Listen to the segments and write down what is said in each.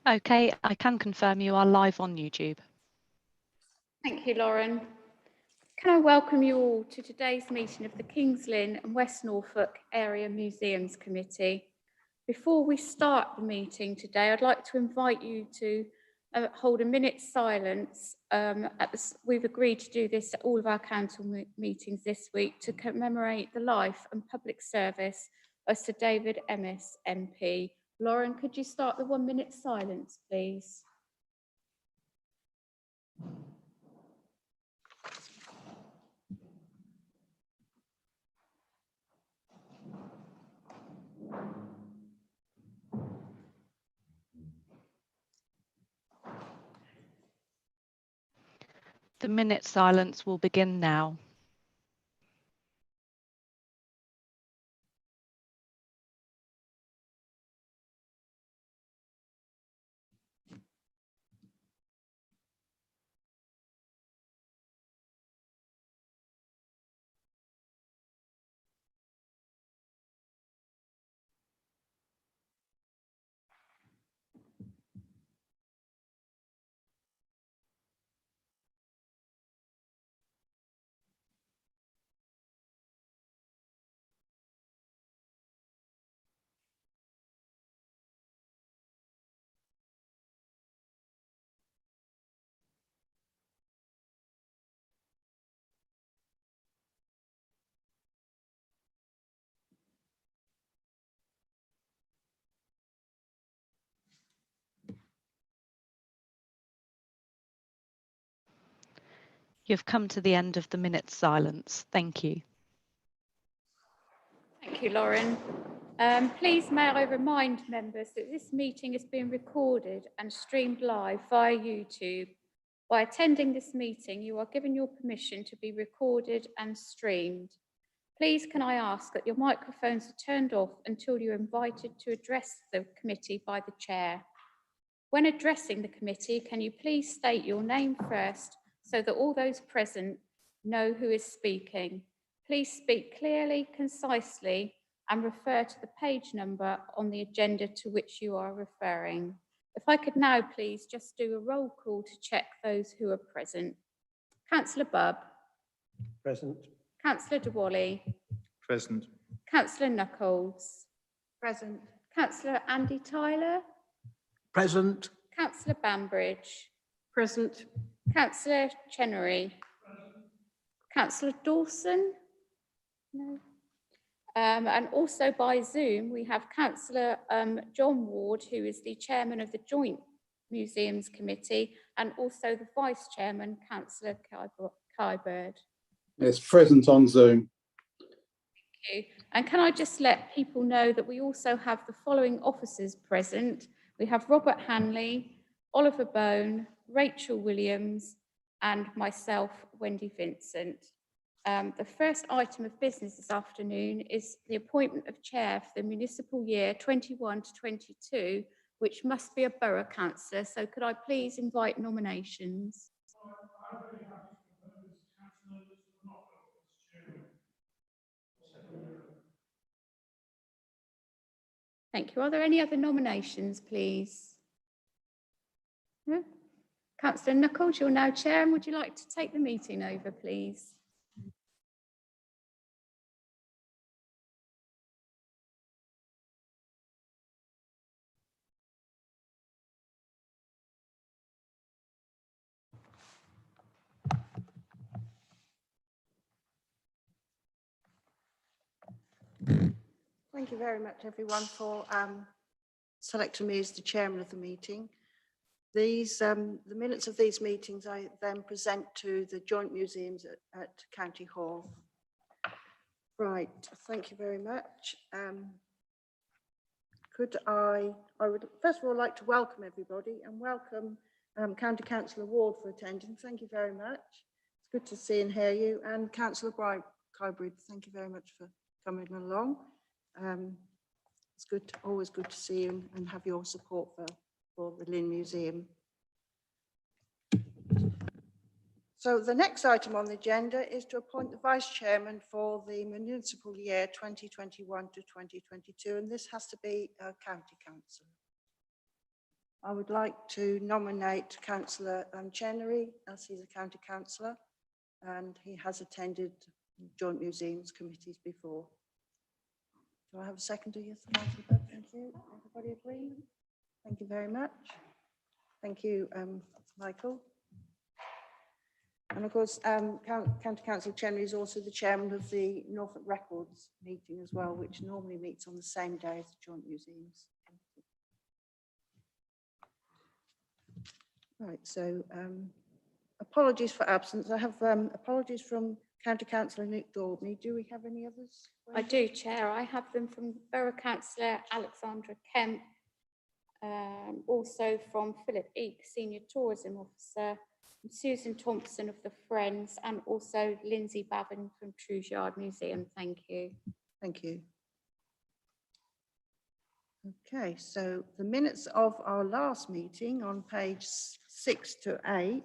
Okay, I can confirm you are live on YouTube. Thank you, Lauren. Can I welcome you all to today's meeting of the Kings Lynn and West Norfolk Area Museums Committee. Before we start the meeting today, I'd like to invite you to hold a minute's silence. We've agreed to do this at all of our council meetings this week to commemorate the life and public service of Sir David Emmis MP. Lauren, could you start the 1 minute silence, please? The minute silence will begin now. You've come to the end of the minute's silence. Thank you. Thank you, Lauren. Please may I remind members that this meeting is being recorded and streamed live via YouTube. By attending this meeting, you are given your permission to be recorded and streamed. Please can I ask that your microphones are turned off until you're invited to address the committee by the chair. When addressing the committee, can you please state your name first so that all those present know who is speaking? Please speak clearly, concisely, and refer to the page number on the agenda to which you are referring. If I could now please just do a roll call to check those who are present. Councillor Bubb. Present. Councillor DeWally. Present. Councillor Knuckles. Present. Councillor Andy Tyler. Present. Councillor Bambridge. Present. Councillor Chenery. Councillor Dawson. No. And also by Zoom, we have Councillor John Ward, who is the chairman of the Joint Museums Committee, and also the Vice Chairman, Councillor Kybird. Yes, present on Zoom. Thank you. And can I just let people know that we also have the following officers present. We have Robert Hanley, Oliver Bone, Rachel Williams, and myself, Wendy Vincent. The first item of business this afternoon is the appointment of chair for the municipal year 21 to 22, which must be a borough councillor. So could I please invite nominations? Thank you. Are there any other nominations, please? No? Councillor Knuckles, you're now chair, and would you like to take the meeting over, please? Thank you very much, everyone, for selecting me as the chairman of the meeting. These, the minutes of these meetings I then present to the joint museums at County Hall. Right, thank you very much. I would first of all like to welcome everybody and welcome County Councillor Ward for attending. Thank you very much. It's good to see and hear you. And Councillor Kybird, thank you very much for coming along. It's good, always good to see you and have your support for the Lynn Museum. So the next item on the agenda is to appoint the Vice Chairman for the municipal year 2021 to 2022, and this has to be a County Council. I would like to nominate Councillor Chenery as he's a county councillor, and he has attended joint museums committees before. Do I have a seconder? Yes, Councillor Budd, thank you. Everybody agree? Thank you very much. Thank you, Michael. And of course, County Councillor Chenery is also the chairman of the Norfolk Records meeting as well, which normally meets on the same day as the joint museums. Right, so apologies for absence. I have apologies from County Councillor Nick Daubney. Do we have any others? I do, Chair. I have them from Borough Councillor Alexandra Kemp, also from Philip Eek, Senior Tourism Officer, from Susan Thompson of the Friends, and also Lindsay Bavin from Truesyard Museum. Thank you. Thank you. Okay, so the minutes of our last meeting on page 6 to 8,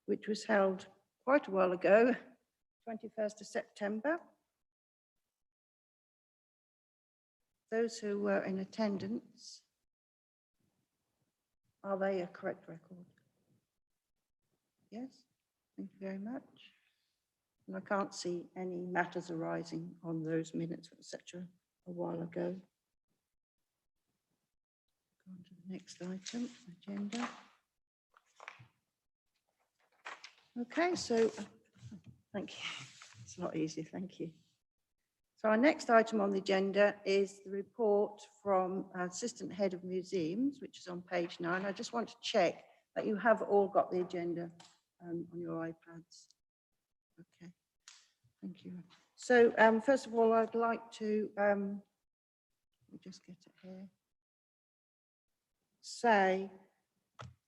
which was held quite a while ago, 21st of September. Those who were in attendance, are they a correct record? Yes, thank you very much. And I can't see any matters arising on those minutes, etc. a while ago. Go on to the next item, agenda. Okay, so thank you. It's a lot easier, thank you. So our next item on the agenda is the report from Assistant Head of Museums, which is on page 9. I just want to check that you have all got the agenda on your iPads. Okay, thank you. So first of all, I'd like to, let me just get it here, say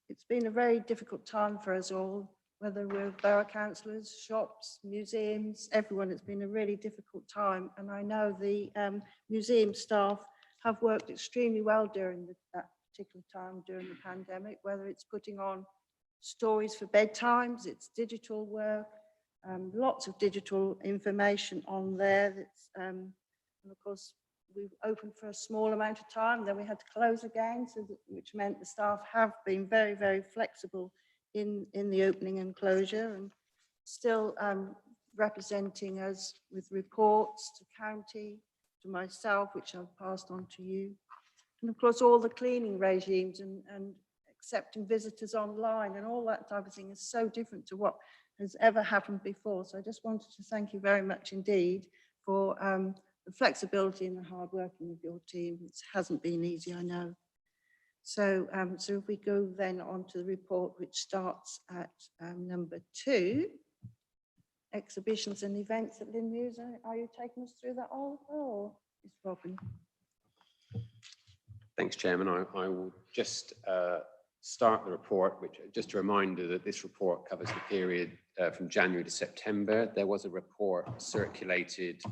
it's been a very difficult time for us all, whether we're borough councillors, shops, museums, everyone. It's been a really difficult time, and I know the museum staff have worked extremely well during that particular time during the pandemic, whether it's putting on stories for bedtimes, it's digital work, lots of digital information on there. That's, and of course, we've opened for a small amount of time, then we had to close again, so that, which meant the staff have been very, very flexible in the opening and closure, and still representing us with reports to county, to myself, which I've passed on to you. And of course, all the cleaning regimes and accepting visitors online and all that type of thing is so different to what has ever happened before. So I just wanted to thank you very much indeed for the flexibility and the hard working of your team. It hasn't been easy, I know. So, so if we go then on to the report, which starts at number 2, exhibitions and events at Lynn Muse. Are you taking us through that all? Oh, it's Robin. Thanks, Chairman. I will just start the report, which just a reminder that this report covers the period from January to September. There was a report circulated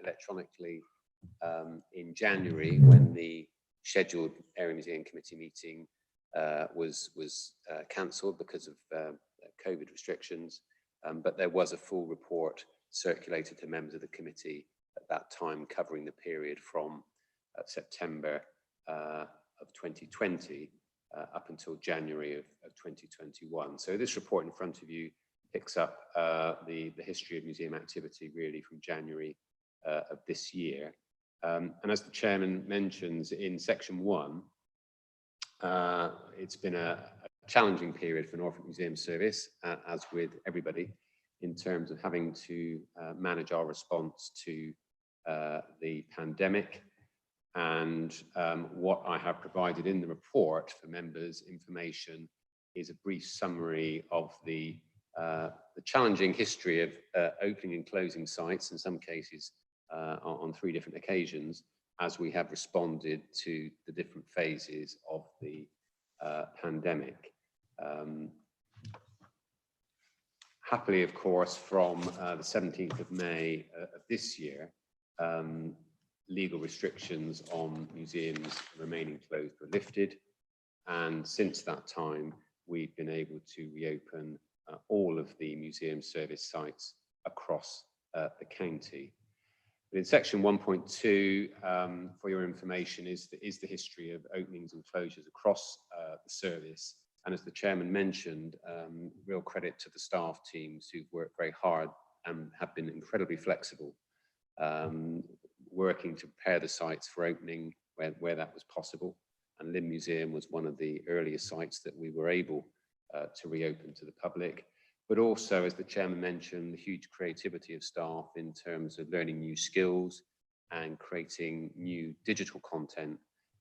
electronically in January when the scheduled Area Museum Committee meeting was cancelled because of COVID restrictions, but there was a full report circulated to members of the committee at that time covering the period from September of 2020 up until January of 2021. So this report in front of you picks up the history of museum activity really from January of this year. And as the chairman mentions in section 1, it's been a challenging period for Norfolk Museum Service, as with everybody, in terms of having to manage our response to the pandemic. And what I have provided in the report for members' information is a brief summary of the challenging history of opening and closing sites, in some cases on 3 different occasions, as we have responded to the different phases of the pandemic. Happily, of course, from the 17th of May of this year, legal restrictions on museums remaining closed were lifted, and since that time we've been able to reopen all of the museum service sites across the county. But in section 1.2, for your information, is the history of openings and closures across the service. And as the chairman mentioned, real credit to the staff teams who've worked very hard and have been incredibly flexible, working to prepare the sites for opening where that was possible. And Lynn Museum was one of the earliest sites that we were able to reopen to the public. But also, as the chairman mentioned, the huge creativity of staff in terms of learning new skills and creating new digital content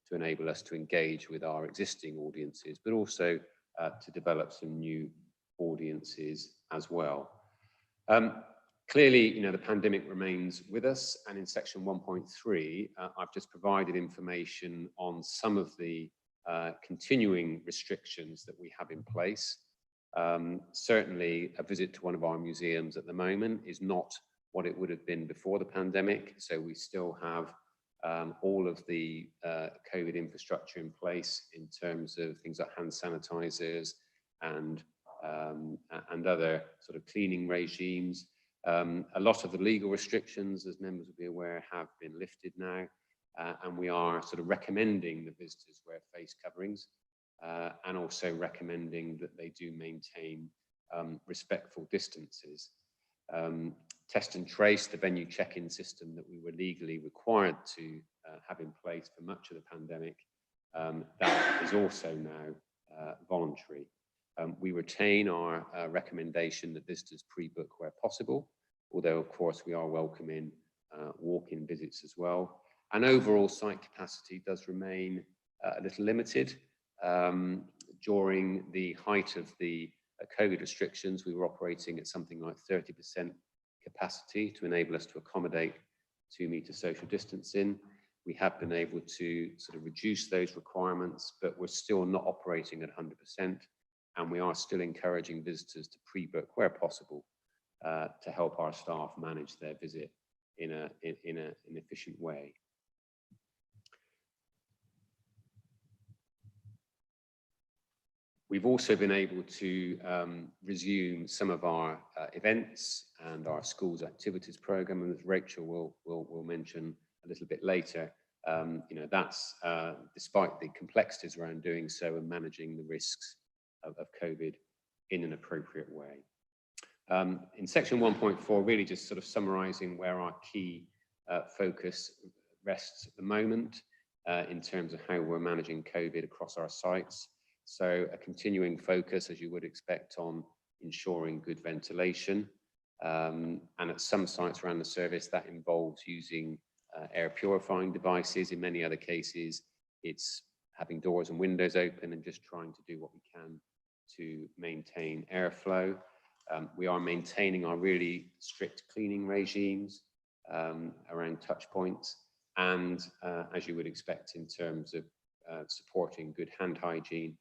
to enable us to engage with our existing audiences, but also to develop some new audiences as well. Clearly, the pandemic remains with us, and in section 1.3, I've just provided information on some of the continuing restrictions that we have in place. Certainly, a visit to one of our museums at the moment is not what it would have been before the pandemic. So we still have all of the COVID infrastructure in place in terms of things like hand sanitizers and other sort of cleaning regimes. A lot of the legal restrictions, as members will be aware, have been lifted now, and we are sort of recommending that visitors wear face coverings. And also recommending that they do maintain respectful distances. Test and trace, the venue check-in system that we were legally required to have in place for much of the pandemic, that is also now voluntary. We retain our recommendation that visitors pre-book where possible, although of course we are welcoming walk-in visits as well. And overall site capacity does remain a little limited. During the height of the COVID restrictions, we were operating at something like 30% capacity to enable us to accommodate 2 meter social distancing. We have been able to sort of reduce those requirements, but we're still not operating at 100%. And we are still encouraging visitors to pre-book where possible to help our staff manage their visit in an efficient way. We've also been able to resume some of our events and our schools activities program, and as Rachel will mention a little bit later, that's despite the complexities around doing so and managing the risks of COVID in an appropriate way. In section 1.4, really just sort of summarising where our key focus rests at the moment in terms of how we're managing COVID across our sites. So a continuing focus, as you would expect, on ensuring good ventilation. And at some sites around the service, that involves using air purifying devices. In many other cases, it's having doors and windows open and just trying to do what we can to maintain airflow. We are maintaining our really strict cleaning regimes around touch points. And as you would expect in terms of supporting good hand hygiene,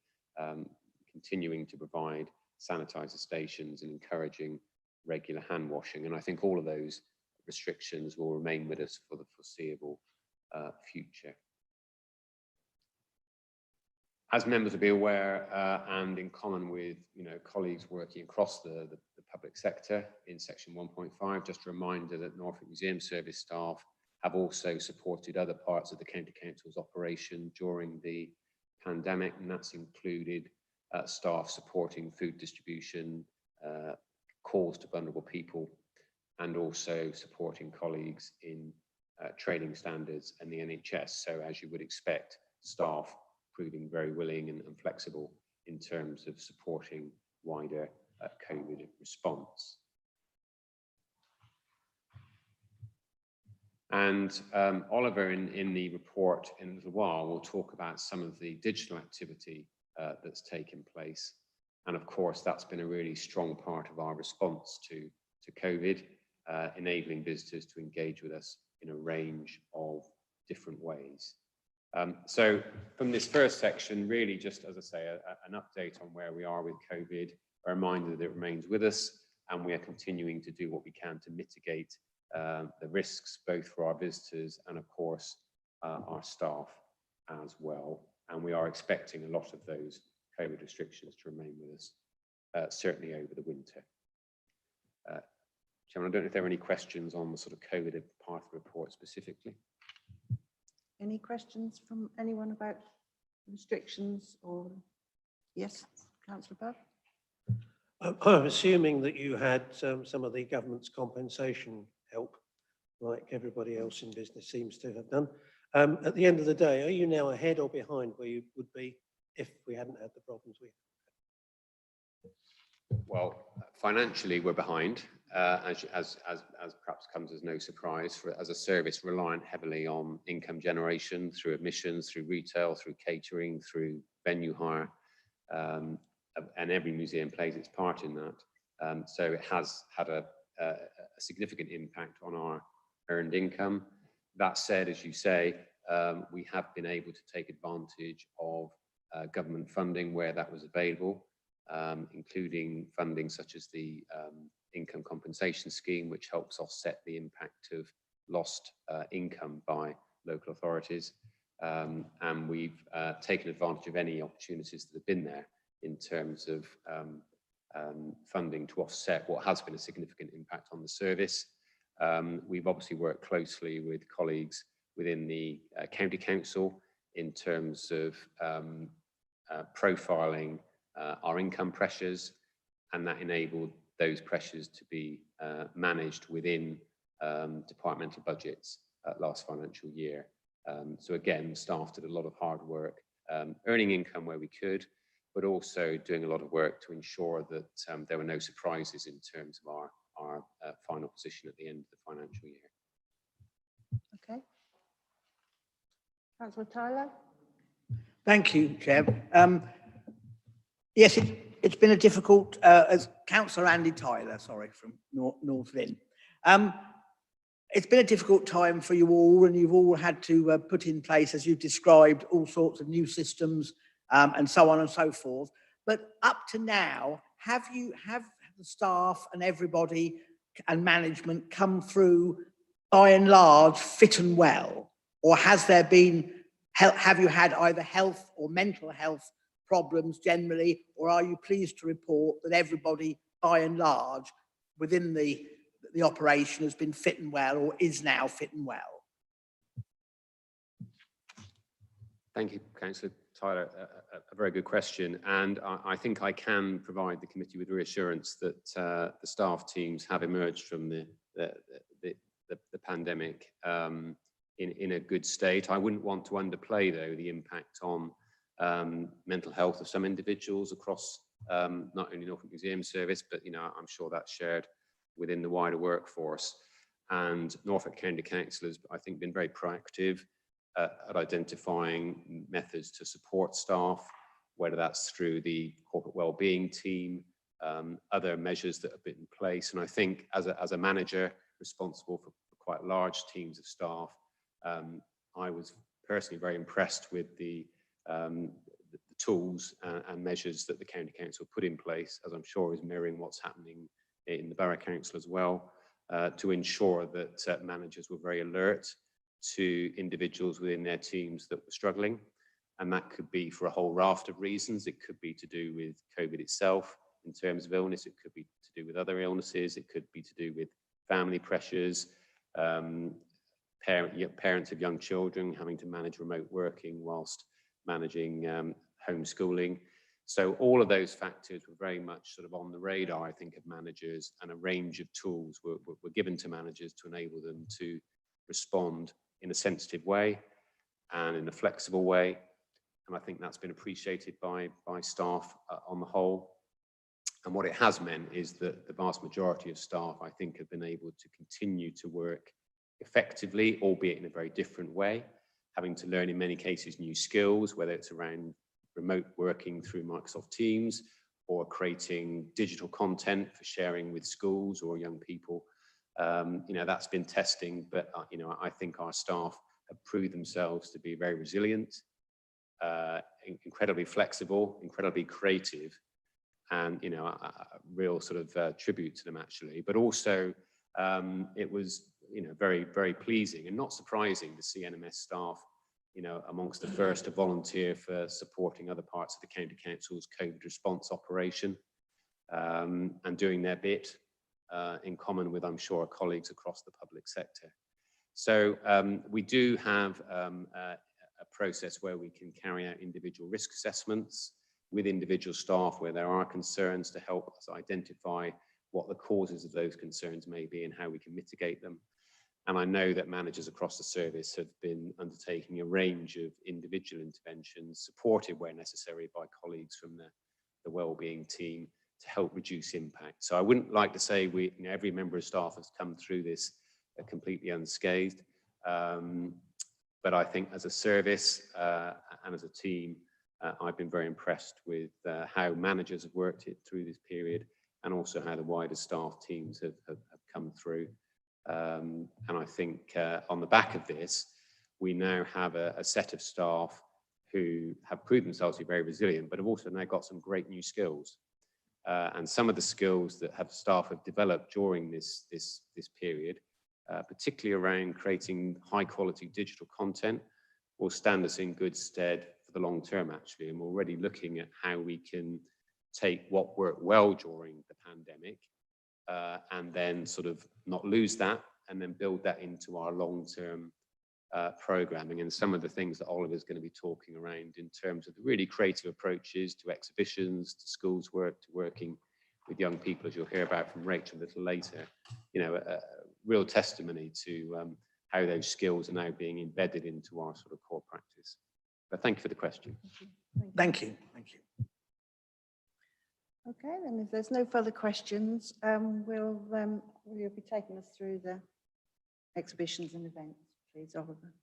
continuing to provide sanitizer stations and encouraging regular hand washing. And I think all of those restrictions will remain with us for the foreseeable future. As members will be aware, and in common with colleagues working across the public sector in section 1.5, just a reminder that Norfolk Museum Service staff have also supported other parts of the County Council's operation during the pandemic, and that's included staff supporting food distribution, calls to vulnerable people, and also supporting colleagues in training standards and the NHS. So as you would expect, staff proving very willing and flexible in terms of supporting wider COVID response. And Oliver in the report in a little while will talk about some of the digital activity that's taken place. And of course, that's been a really strong part of our response to COVID, enabling visitors to engage with us in a range of different ways. So from this first section, really just, as I say, an update on where we are with COVID, a reminder that it remains with us, and we are continuing to do what we can to mitigate the risks, both for our visitors and, of course, our staff as well. And we are expecting a lot of those COVID restrictions to remain with us, certainly over the winter. Chairman, I don't know if there are any questions on the sort of COVID part of the report specifically. Any questions from anyone about restrictions or? Yes, Councillor Bubb. I'm assuming that you had some of the government's compensation help, like everybody else in business seems to have done. At the end of the day, are you now ahead or behind where you would be if we hadn't had the problems we had? Well, financially, we're behind, as perhaps comes as no surprise, as a service reliant heavily on income generation through admissions, through retail, through catering, through venue hire, and every museum plays its part in that. So it has had a significant impact on our earned income. That said, as you say, we have been able to take advantage of government funding where that was available, including funding such as the income compensation scheme, which helps offset the impact of lost income by local authorities. And we've taken advantage of any opportunities that have been there in terms of funding to offset what has been a significant impact on the service. We've obviously worked closely with colleagues within the County Council in terms of profiling our income pressures, and that enabled those pressures to be managed within departmental budgets last financial year. So again, staff did a lot of hard work, earning income where we could, but also doing a lot of work to ensure that there were no surprises in terms of our final position at the end of the financial year. Okay. Councillor Tyler. Thank you, Chair. Yes, it's been a difficult, as Councillor Andy Tyler, sorry, from North Lynn. It's been a difficult time for you all, and you've all had to put in place, as you've described, all sorts of new systems and so on and so forth. But up to now, have the staff and everybody and management come through, by and large, fit and well? Or has there been, have you had either health or mental health problems generally, or are you pleased to report that everybody, by and large, within the operation has been fit and well, or is now fit and well? Thank you, Councillor Tyler. A very good question, and I think I can provide the committee with reassurance that the staff teams have emerged from the pandemic in a good state. I wouldn't want to underplay, though, the impact on mental health of some individuals across not only Norfolk Museum Service, but I'm sure that's shared within the wider workforce. And Norfolk County Council has, I think, been very proactive at identifying methods to support staff, whether that's through the corporate wellbeing team, other measures that have been in place. And I think as a manager responsible for quite large teams of staff, I was personally very impressed with the tools and measures that the County Council put in place, as I'm sure is mirroring what's happening in the Borough Council as well, to ensure that managers were very alert to individuals within their teams that were struggling. And that could be for a whole raft of reasons. It could be to do with COVID itself in terms of illness. It could be to do with other illnesses. It could be to do with family pressures, parents of young children having to manage remote working whilst managing homeschooling. So all of those factors were very much sort of on the radar, I think, of managers, and a range of tools were given to managers to enable them to respond in a sensitive way and in a flexible way. And I think that's been appreciated by staff on the whole. And what it has meant is that the vast majority of staff, I think, have been able to continue to work effectively, albeit in a very different way, having to learn in many cases new skills, whether it's around remote working through Microsoft Teams or creating digital content for sharing with schools or young people. That's been testing, but I think our staff have proved themselves to be very resilient, incredibly flexible, incredibly creative, and a real sort of tribute to them actually. But also it was very, very pleasing and not surprising to see NMS staff amongst the first to volunteer for supporting other parts of the County Council's COVID response operation, and doing their bit. in common with, I'm sure, colleagues across the public sector. So we do have a process where we can carry out individual risk assessments with individual staff where there are concerns to help us identify what the causes of those concerns may be and how we can mitigate them. And I know that managers across the service have been undertaking a range of individual interventions, supported where necessary by colleagues from the wellbeing team to help reduce impact. So I wouldn't like to say every member of staff has come through this completely unscathed. But I think as a service and as a team, I've been very impressed with how managers have worked it through this period, and also how the wider staff teams have come through. And I think on the back of this, we now have a set of staff who have proved themselves to be very resilient, but have also now got some great new skills. And some of the skills that staff have developed during this period, particularly around creating high quality digital content, will stand us in good stead for the long term, actually. And we're already looking at how we can take what worked well during the pandemic and then sort of not lose that, and then build that into our long-term programming. And some of the things that Oliver's going to be talking around in terms of the really creative approaches to exhibitions, to schools work, to working with young people, as you'll hear about from Rachel a little later, a real testimony to how those skills are now being embedded into our sort of core practice. But thank you for the question. Thank you. Thank you. Okay, then if there's no further questions, we'll be taking us through the exhibitions and events, please, Oliver.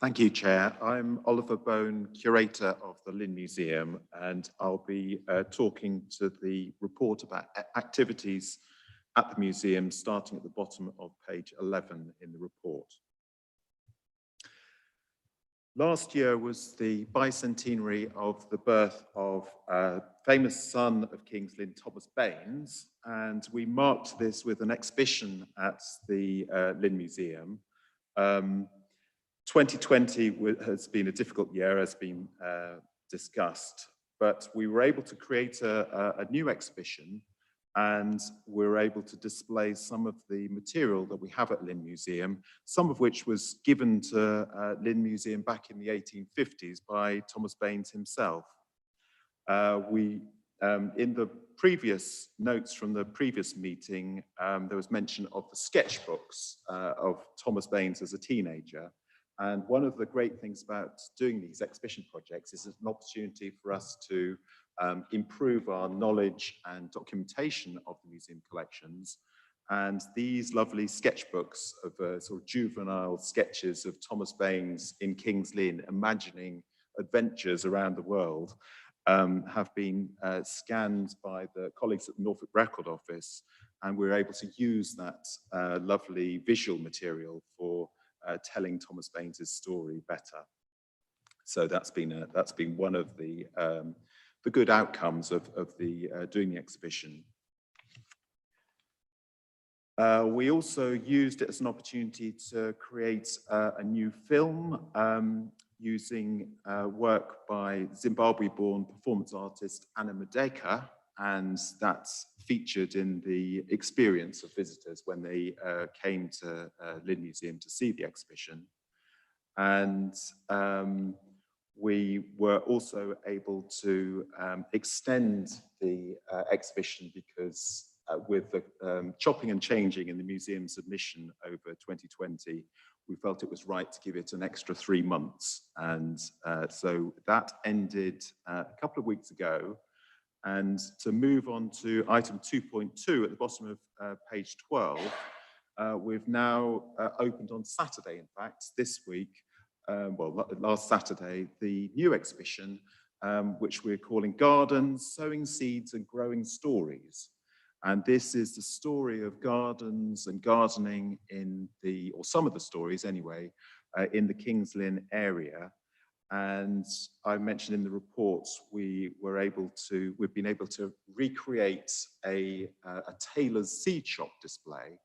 Thank you, Chair. I'm Oliver Bone, Curator of the Lynn Museum, and I'll be talking to the report about activities at the museum, starting at the bottom of page 11 in the report. Last year was the bicentenary of the birth of a famous son of King's Lynn, Thomas Baines, and we marked this with an exhibition at the Lynn Museum. 2020 has been a difficult year, as been discussed, but we were able to create a new exhibition, and we're able to display some of the material that we have at Lynn Museum, some of which was given to Lynn Museum back in the 1850s by Thomas Baines himself. In the previous notes from the previous meeting, there was mention of the sketchbooks of Thomas Baines as a teenager. And one of the great things about doing these exhibition projects is it's an opportunity for us to improve our knowledge and documentation of the museum collections. And these lovely sketchbooks of sort of juvenile sketches of Thomas Baines in King's Lynn, imagining adventures around the world, have been scanned by the colleagues at the Norfolk Record Office, and we're able to use that lovely visual material for telling Thomas Baines' story better. So that's been one of the good outcomes of doing the exhibition. We also used it as an opportunity to create a new film using work by Zimbabwe-born performance artist Anna Madeka, and that's featured in the experience of visitors when they came to Lynn Museum to see the exhibition. And we were also able to extend the exhibition because with the chopping and changing in the museum's admission over 2020, we felt it was right to give it an extra 3 months. And so that ended a couple of weeks ago. And to move on to item 2.2 at the bottom of page 12, we've now opened on Saturday, in fact, this week, last Saturday, the new exhibition, which we're calling Gardens, Sowing Seeds and Growing Stories. And this is the story of gardens and gardening or some of the stories anyway, in the King's Lynn area. And I mentioned in the reports, we've been able to recreate a tailor's seed shop display.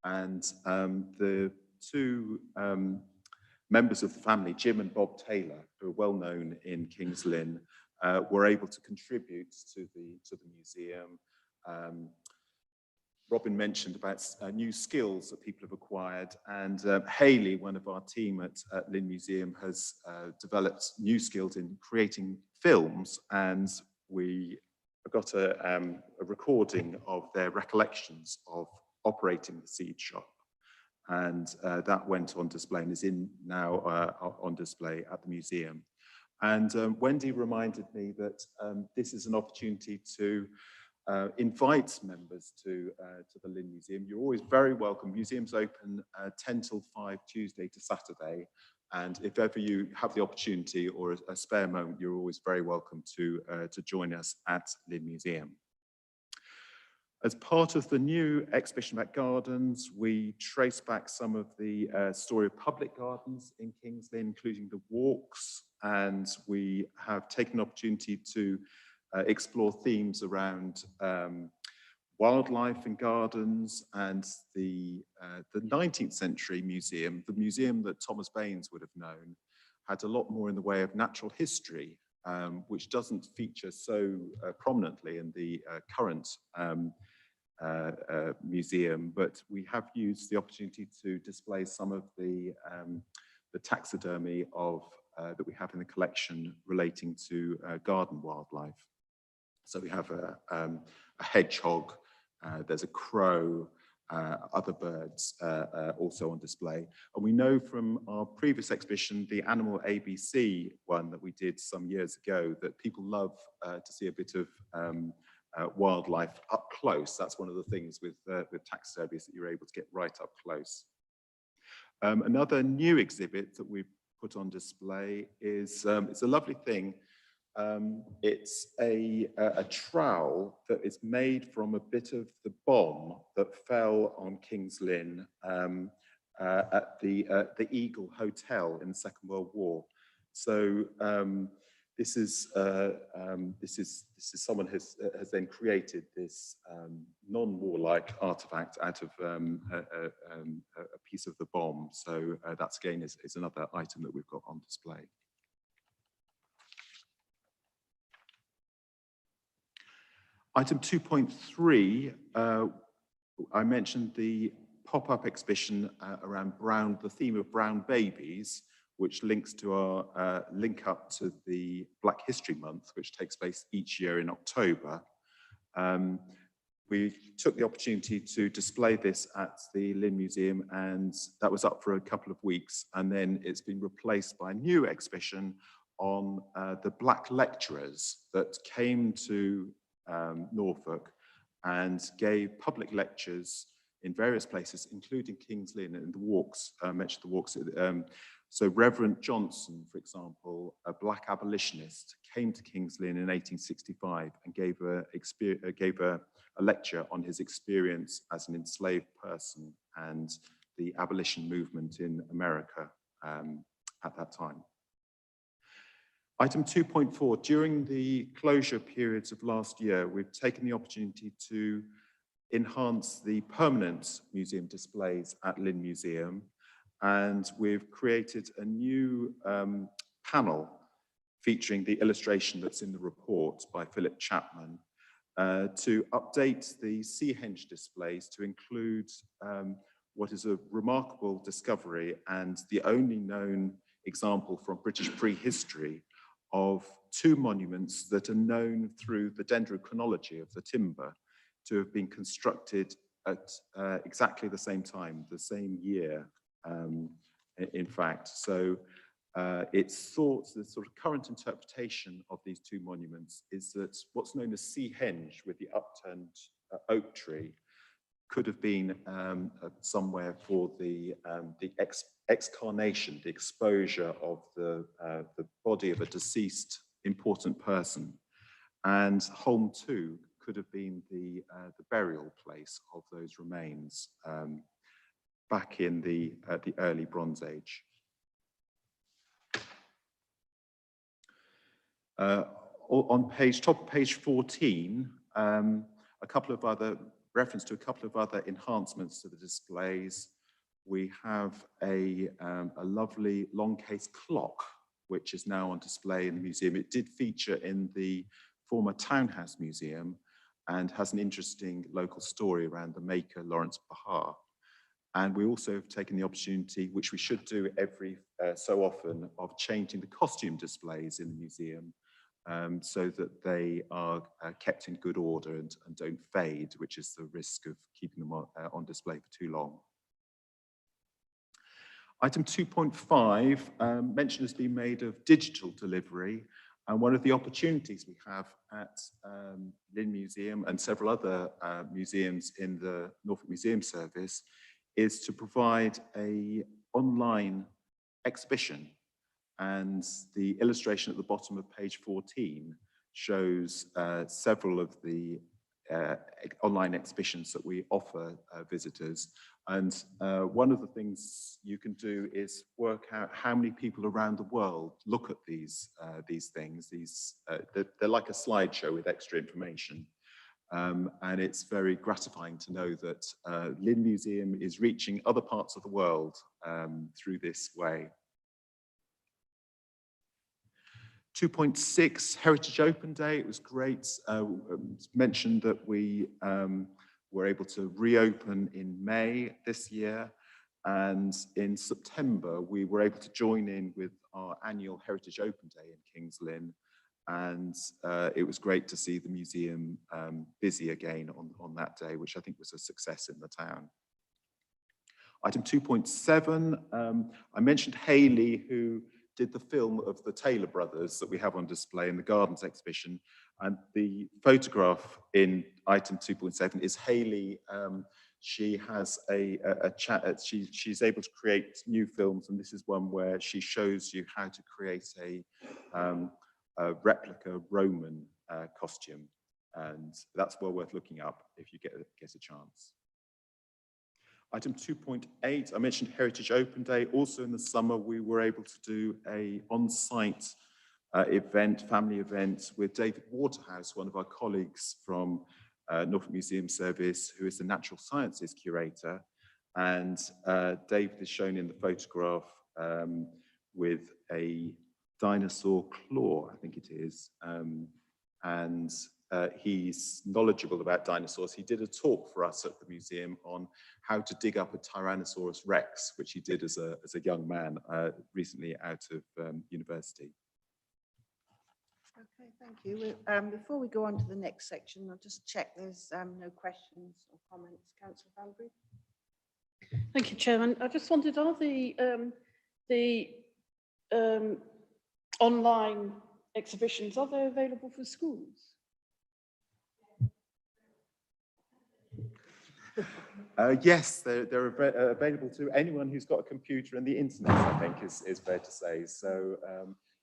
And the two members of the family, Jim and Bob Taylor, who are well known in King's Lynn, were able to contribute to the museum Robin mentioned about new skills that people have acquired, and Haley, one of our team at Lynn Museum, has developed new skills in creating films, and we got a recording of their recollections of operating the seed shop, and that went on display and is now on display at the museum. And Wendy reminded me that this is an opportunity to invite members to the Lynn Museum. You're always very welcome. Museums open 10 till 5 Tuesday to Saturday. And if ever you have the opportunity or a spare moment, you're always very welcome to join us at Lynn Museum. As part of the new exhibition about gardens, we trace back some of the story of public gardens in Kings Lynn, including the walks, and we have taken an opportunity to explore themes around wildlife and gardens, and the 19th century museum, the museum that Thomas Baines would have known, had a lot more in the way of natural history, which doesn't feature so prominently in the current museum, but we have used the opportunity to display some of the taxidermy of that we have in the collection relating to garden wildlife. So we have a hedgehog, there's a crow, other birds also on display. And we know from our previous exhibition, the Animal ABC one that we did some years ago, that people love to see a bit of wildlife up close. That's one of the things with taxidermy, is that you're able to get right up close. Another new exhibit that we've put on display is, it's a lovely thing. It's a trowel that is made from a bit of the bomb that fell on Kings Lynn at the Eagle Hotel in the Second World War. So this is someone has then created this non-warlike artifact out of a piece of the bomb. So that's again is another item that we've got on display. Item 2.3, I mentioned the pop-up exhibition around the theme of brown babies, which links to our link up to the Black History Month, which takes place each year in October. We took the opportunity to display this at the Lynn Museum, and that was up for a couple of weeks, and then it's been replaced by a new exhibition on the Black lecturers that came to Norfolk and gave public lectures in various places, including Kings Lynn, and the walks, mentioned the walks. So Reverend Johnson, for example, a Black abolitionist, came to Kings Lynn in 1865 and gave a lecture on his experience as an enslaved person and the abolition movement in America at that time. Item 2.4, during the closure periods of last year, we've taken the opportunity to enhance the permanent museum displays at Lynn Museum, and we've created a new panel featuring the illustration that's in the report by Philip Chapman to update the Seahenge displays to include what is a remarkable discovery and the only known example from British prehistory of two monuments that are known through the dendrochronology of the timber to have been constructed at exactly the same time, the same year, in fact. So it's thought, the sort of current interpretation of these two monuments is that what's known as Seahenge, with the upturned oak tree, could have been somewhere for the excarnation, the exposure of the body of a deceased important person. And Holm 2 could have been the burial place of those remains back in the early Bronze Age. On top of page 14, a couple of other reference to a couple of other enhancements to the displays. We have a lovely long case clock, which is now on display in the museum. It did feature in the former Townhouse Museum, and has an interesting local story around the maker, Lawrence Bahar. And we also have taken the opportunity, which we should do every so often, of changing the costume displays in the museum so that they are kept in good order and don't fade, which is the risk of keeping them on display for too long. Item 2.5, mention has been made of digital delivery, and one of the opportunities we have at Lynn Museum and several other museums in the Norfolk Museum Service is to provide an online exhibition. And the illustration at the bottom of page 14 shows several of the online exhibitions that we offer visitors. And one of the things you can do is work out how many people around the world look at these things. They're like a slideshow with extra information. And it's very gratifying to know that Lynn Museum is reaching other parts of the world through this way. 2.6, Heritage Open Day. It was great. It's mentioned that we were able to reopen in May this year. And in September, we were able to join in with our annual Heritage Open Day in King's Lynn. And it was great to see the museum busy again on that day, which I think was a success in the town. Item 2.7, I mentioned Hanley, who did the film of the Taylor brothers that we have on display in the Gardens exhibition. And the photograph in item 2.7 is Hanley. She has a chat, she's able to create new films, and this is one where she shows you how to create a replica Roman costume, and that's well worth looking up if you get a chance. Item 2.8, I mentioned Heritage Open Day. Also in the summer, we were able to do a on-site family event with David Waterhouse, one of our colleagues from Norfolk Museum Service, who is the Natural Sciences Curator. And David is shown in the photograph with a dinosaur claw, I think it is. And he's knowledgeable about dinosaurs. He did a talk for us at the museum on how to dig up a Tyrannosaurus Rex, which he did as a young man recently out of university. Okay, thank you. Before we go on to the next section, I'll just check there's no questions or comments. Councillor Banbury. Thank you, Chairman. I just wondered, are the online exhibitions, are they available for schools? Yes, they're available to anyone who's got a computer and the internet, I think is fair to say. So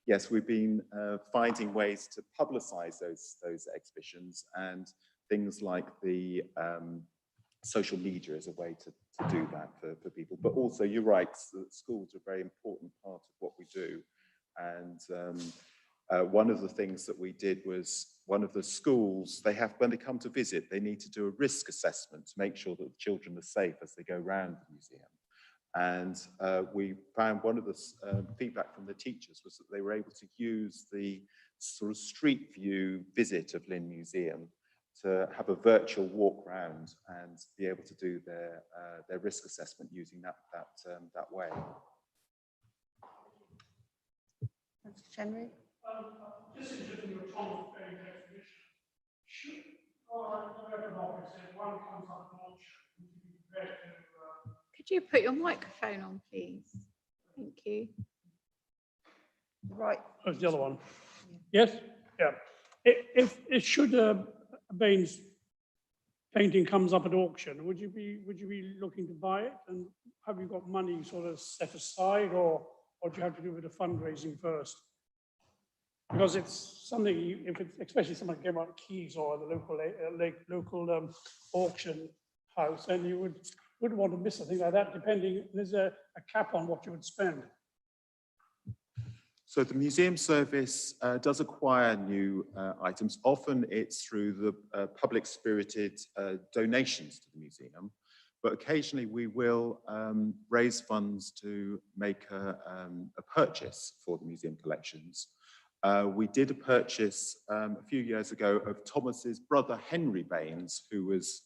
yes, we've been finding ways to publicize those exhibitions, and things like the social media is a way to do that for people. But also, you're right, schools are a very important part of what we do. And one of the things that we did was, one of the schools, when they come to visit, they need to do a risk assessment to make sure that the children are safe as they go around the museum. And we found one of the feedback from the teachers was that they were able to use the sort of street view visit of Lynn Museum to have a virtual walk around and be able to do their risk assessment using that way. Councillor Chenry. Just interested in your Thomas Bain exhibition. Should an office, if one comes up an auction, would you be prepared to? Could you put your microphone on, please? Thank you. Right. Oh, it's the other one. Yes? Yeah. If it should Bain's painting comes up at auction, would you be looking to buy it? And have you got money sort of set aside, or do you have to do a bit of fundraising first? Because it's something, especially something came out of Keys or the local auction house, and you wouldn't want to miss something like that. There's a cap on what you would spend. So the museum service does acquire new items. Often it's through the public-spirited donations to the museum, but occasionally we will raise funds to make a purchase for the museum collections. We did a purchase a few years ago of Thomas's brother Henry Baines, who was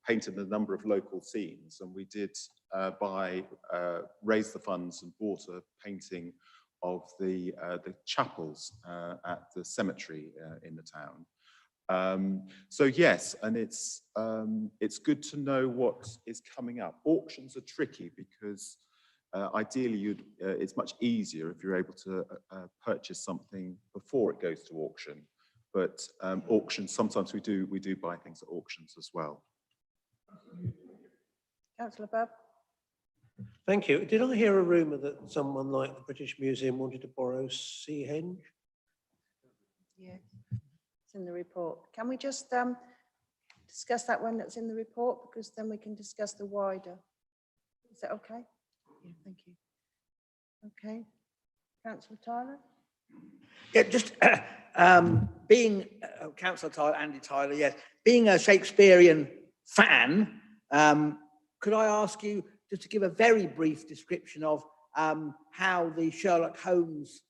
painted a number of local scenes, and we did raise the funds and bought a painting of the chapels at the cemetery in the town. So yes, and it's good to know what is coming up. Auctions are tricky because ideally it's much easier if you're able to purchase something before it goes to auction. But auctions, sometimes we do buy things at auctions as well. Councillor Babb? Thank you. Did I hear a rumour that someone like the British Museum wanted to borrow Seahenge? Yeah, it's in the report. Can we just discuss that one that's in the report, because then we can discuss the wider. Is that okay? Yeah, thank you. Okay, Councillor Tyler? Yeah, just being Councillor Tyler, Andy Tyler, yes, being a Shakespearean fan, could I ask you just to give a very brief description of how the Sherlock Holmes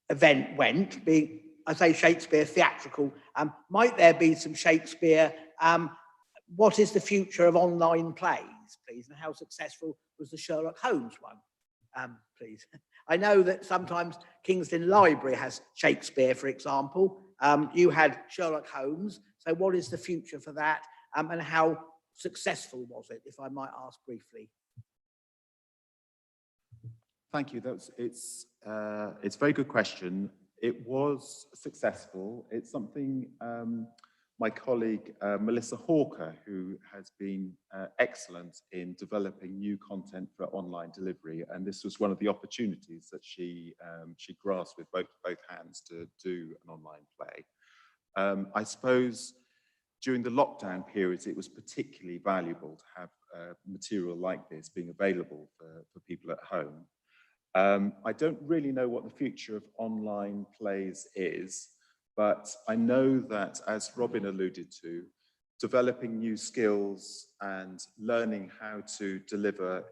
event went? Being, I say Shakespeare theatrical, might there be some Shakespeare? What is the future of online plays, please, and how successful was the Sherlock Holmes one, please? I know that sometimes Kingston Library has Shakespeare, for example. You had Sherlock Holmes, so what is the future for that, and how successful was it, if I might ask briefly? Thank you. It's a very good question. It was successful. It's something my colleague Melissa Hawker, who has been excellent in developing new content for online delivery, and this was one of the opportunities that she grasped with both hands to do an online play. I suppose during the lockdown periods, it was particularly valuable to have material like this being available for people at home. I don't really know what the future of online plays is, but I know that, as Robin alluded to, developing new skills and learning how to deliver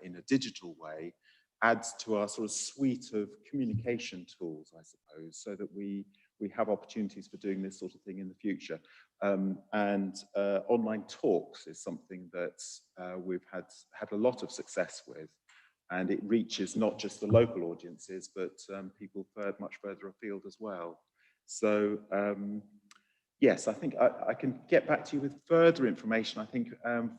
in a digital way adds to our sort of suite of communication tools, I suppose, so that we have opportunities for doing this sort of thing in the future. Online talks is something that we've had a lot of success with, and it reaches not just the local audiences, but people much further afield as well. So yes, I think I can get back to you with further information, I think,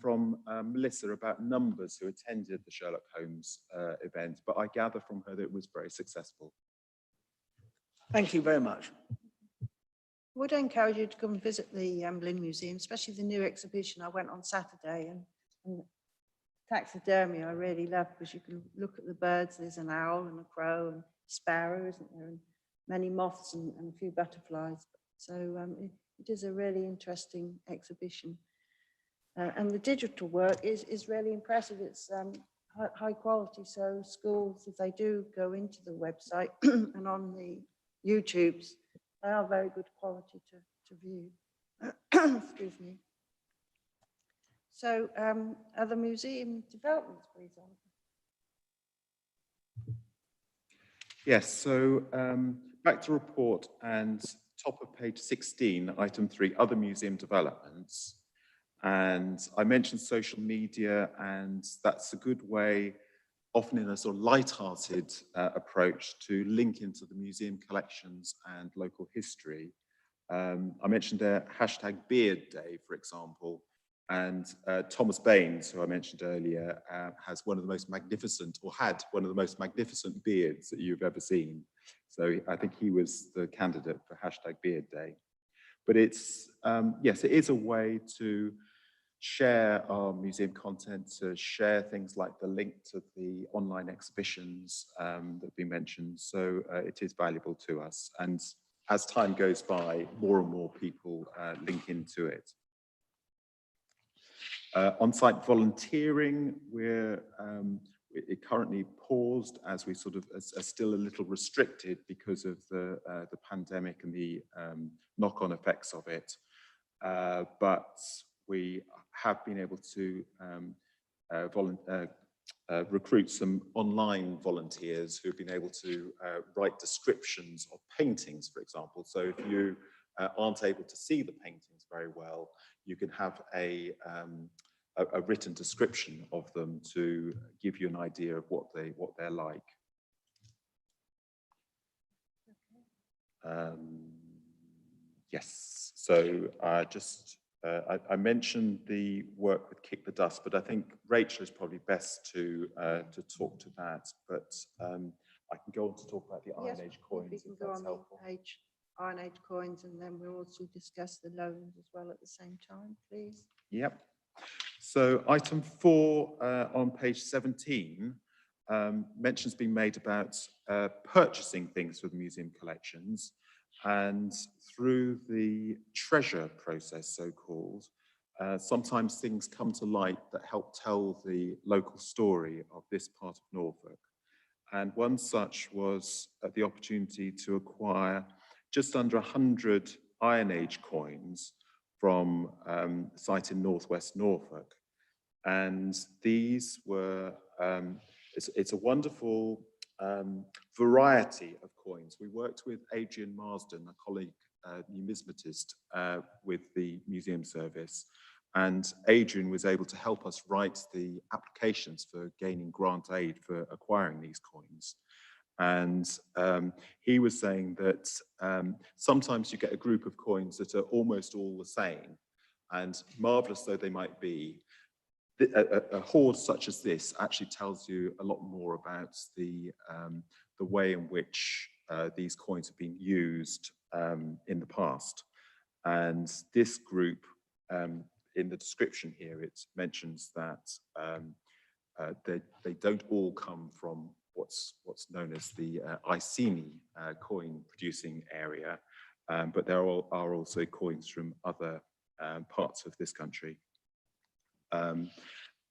from Melissa about numbers who attended the Sherlock Holmes event, but I gather from her that it was very successful. Thank you very much. Would I encourage you to come and visit the Lynn Museum, especially the new exhibition. I went on Saturday, and taxidermy I really love, because you can look at the birds. There's an owl and a crow and sparrow, isn't there, and many moths and a few butterflies. So it is a really interesting exhibition, and the digital work is really impressive. It's high quality, so schools, if they do go into the website and on the YouTubes, they are very good quality to view. Excuse me. So other museum developments, please, Oliver. Yes, so back to report and top of page 16, item 3, other museum developments. And I mentioned social media, and that's a good way, often in a sort of light-hearted approach, to link into the museum collections and local history. I mentioned there #Beard Day, for example, and Thomas Baines, who I mentioned earlier, has one of the most magnificent, or had one of the most magnificent beards that you've ever seen. So I think he was the candidate for #Beard Day. But it's, yes, it is a way to share our museum content, to share things like the link to the online exhibitions that we mentioned. So it is valuable to us. And as time goes by, more and more people link into it. On-site volunteering, it currently paused, as we sort of are still a little restricted because of the pandemic and the knock-on effects of it. But we have been able to recruit some online volunteers who've been able to write descriptions of paintings, for example. So if you aren't able to see the paintings very well, you can have a written description of them to give you an idea of what they're like. Yes, so I mentioned the work with Kick the Dust, but I think Rachel is probably best to talk to that. But I can go on to talk about the Iron Age coins. We can go on the page, Iron Age coins, and then we'll also discuss the loans as well at the same time, please. Yep. So item 4 on page 17, mention's been made about purchasing things for the museum collections, and through the treasure process, so-called, sometimes things come to light that help tell the local story of this part of Norfolk. And one such was the opportunity to acquire just under 100 Iron Age coins from a site in northwest Norfolk. And these were, it's a wonderful variety of coins. We worked with Adrian Marsden, a colleague numismatist with the museum service, and Adrian was able to help us write the applications for gaining grant aid for acquiring these coins. And he was saying that sometimes you get a group of coins that are almost all the same, and marvelous though they might be, a hoard such as this actually tells you a lot more about the way in which these coins have been used in the past. And this group, in the description here, it mentions that they don't all come from what's known as the Iceni coin producing area, but there are also coins from other parts of this country.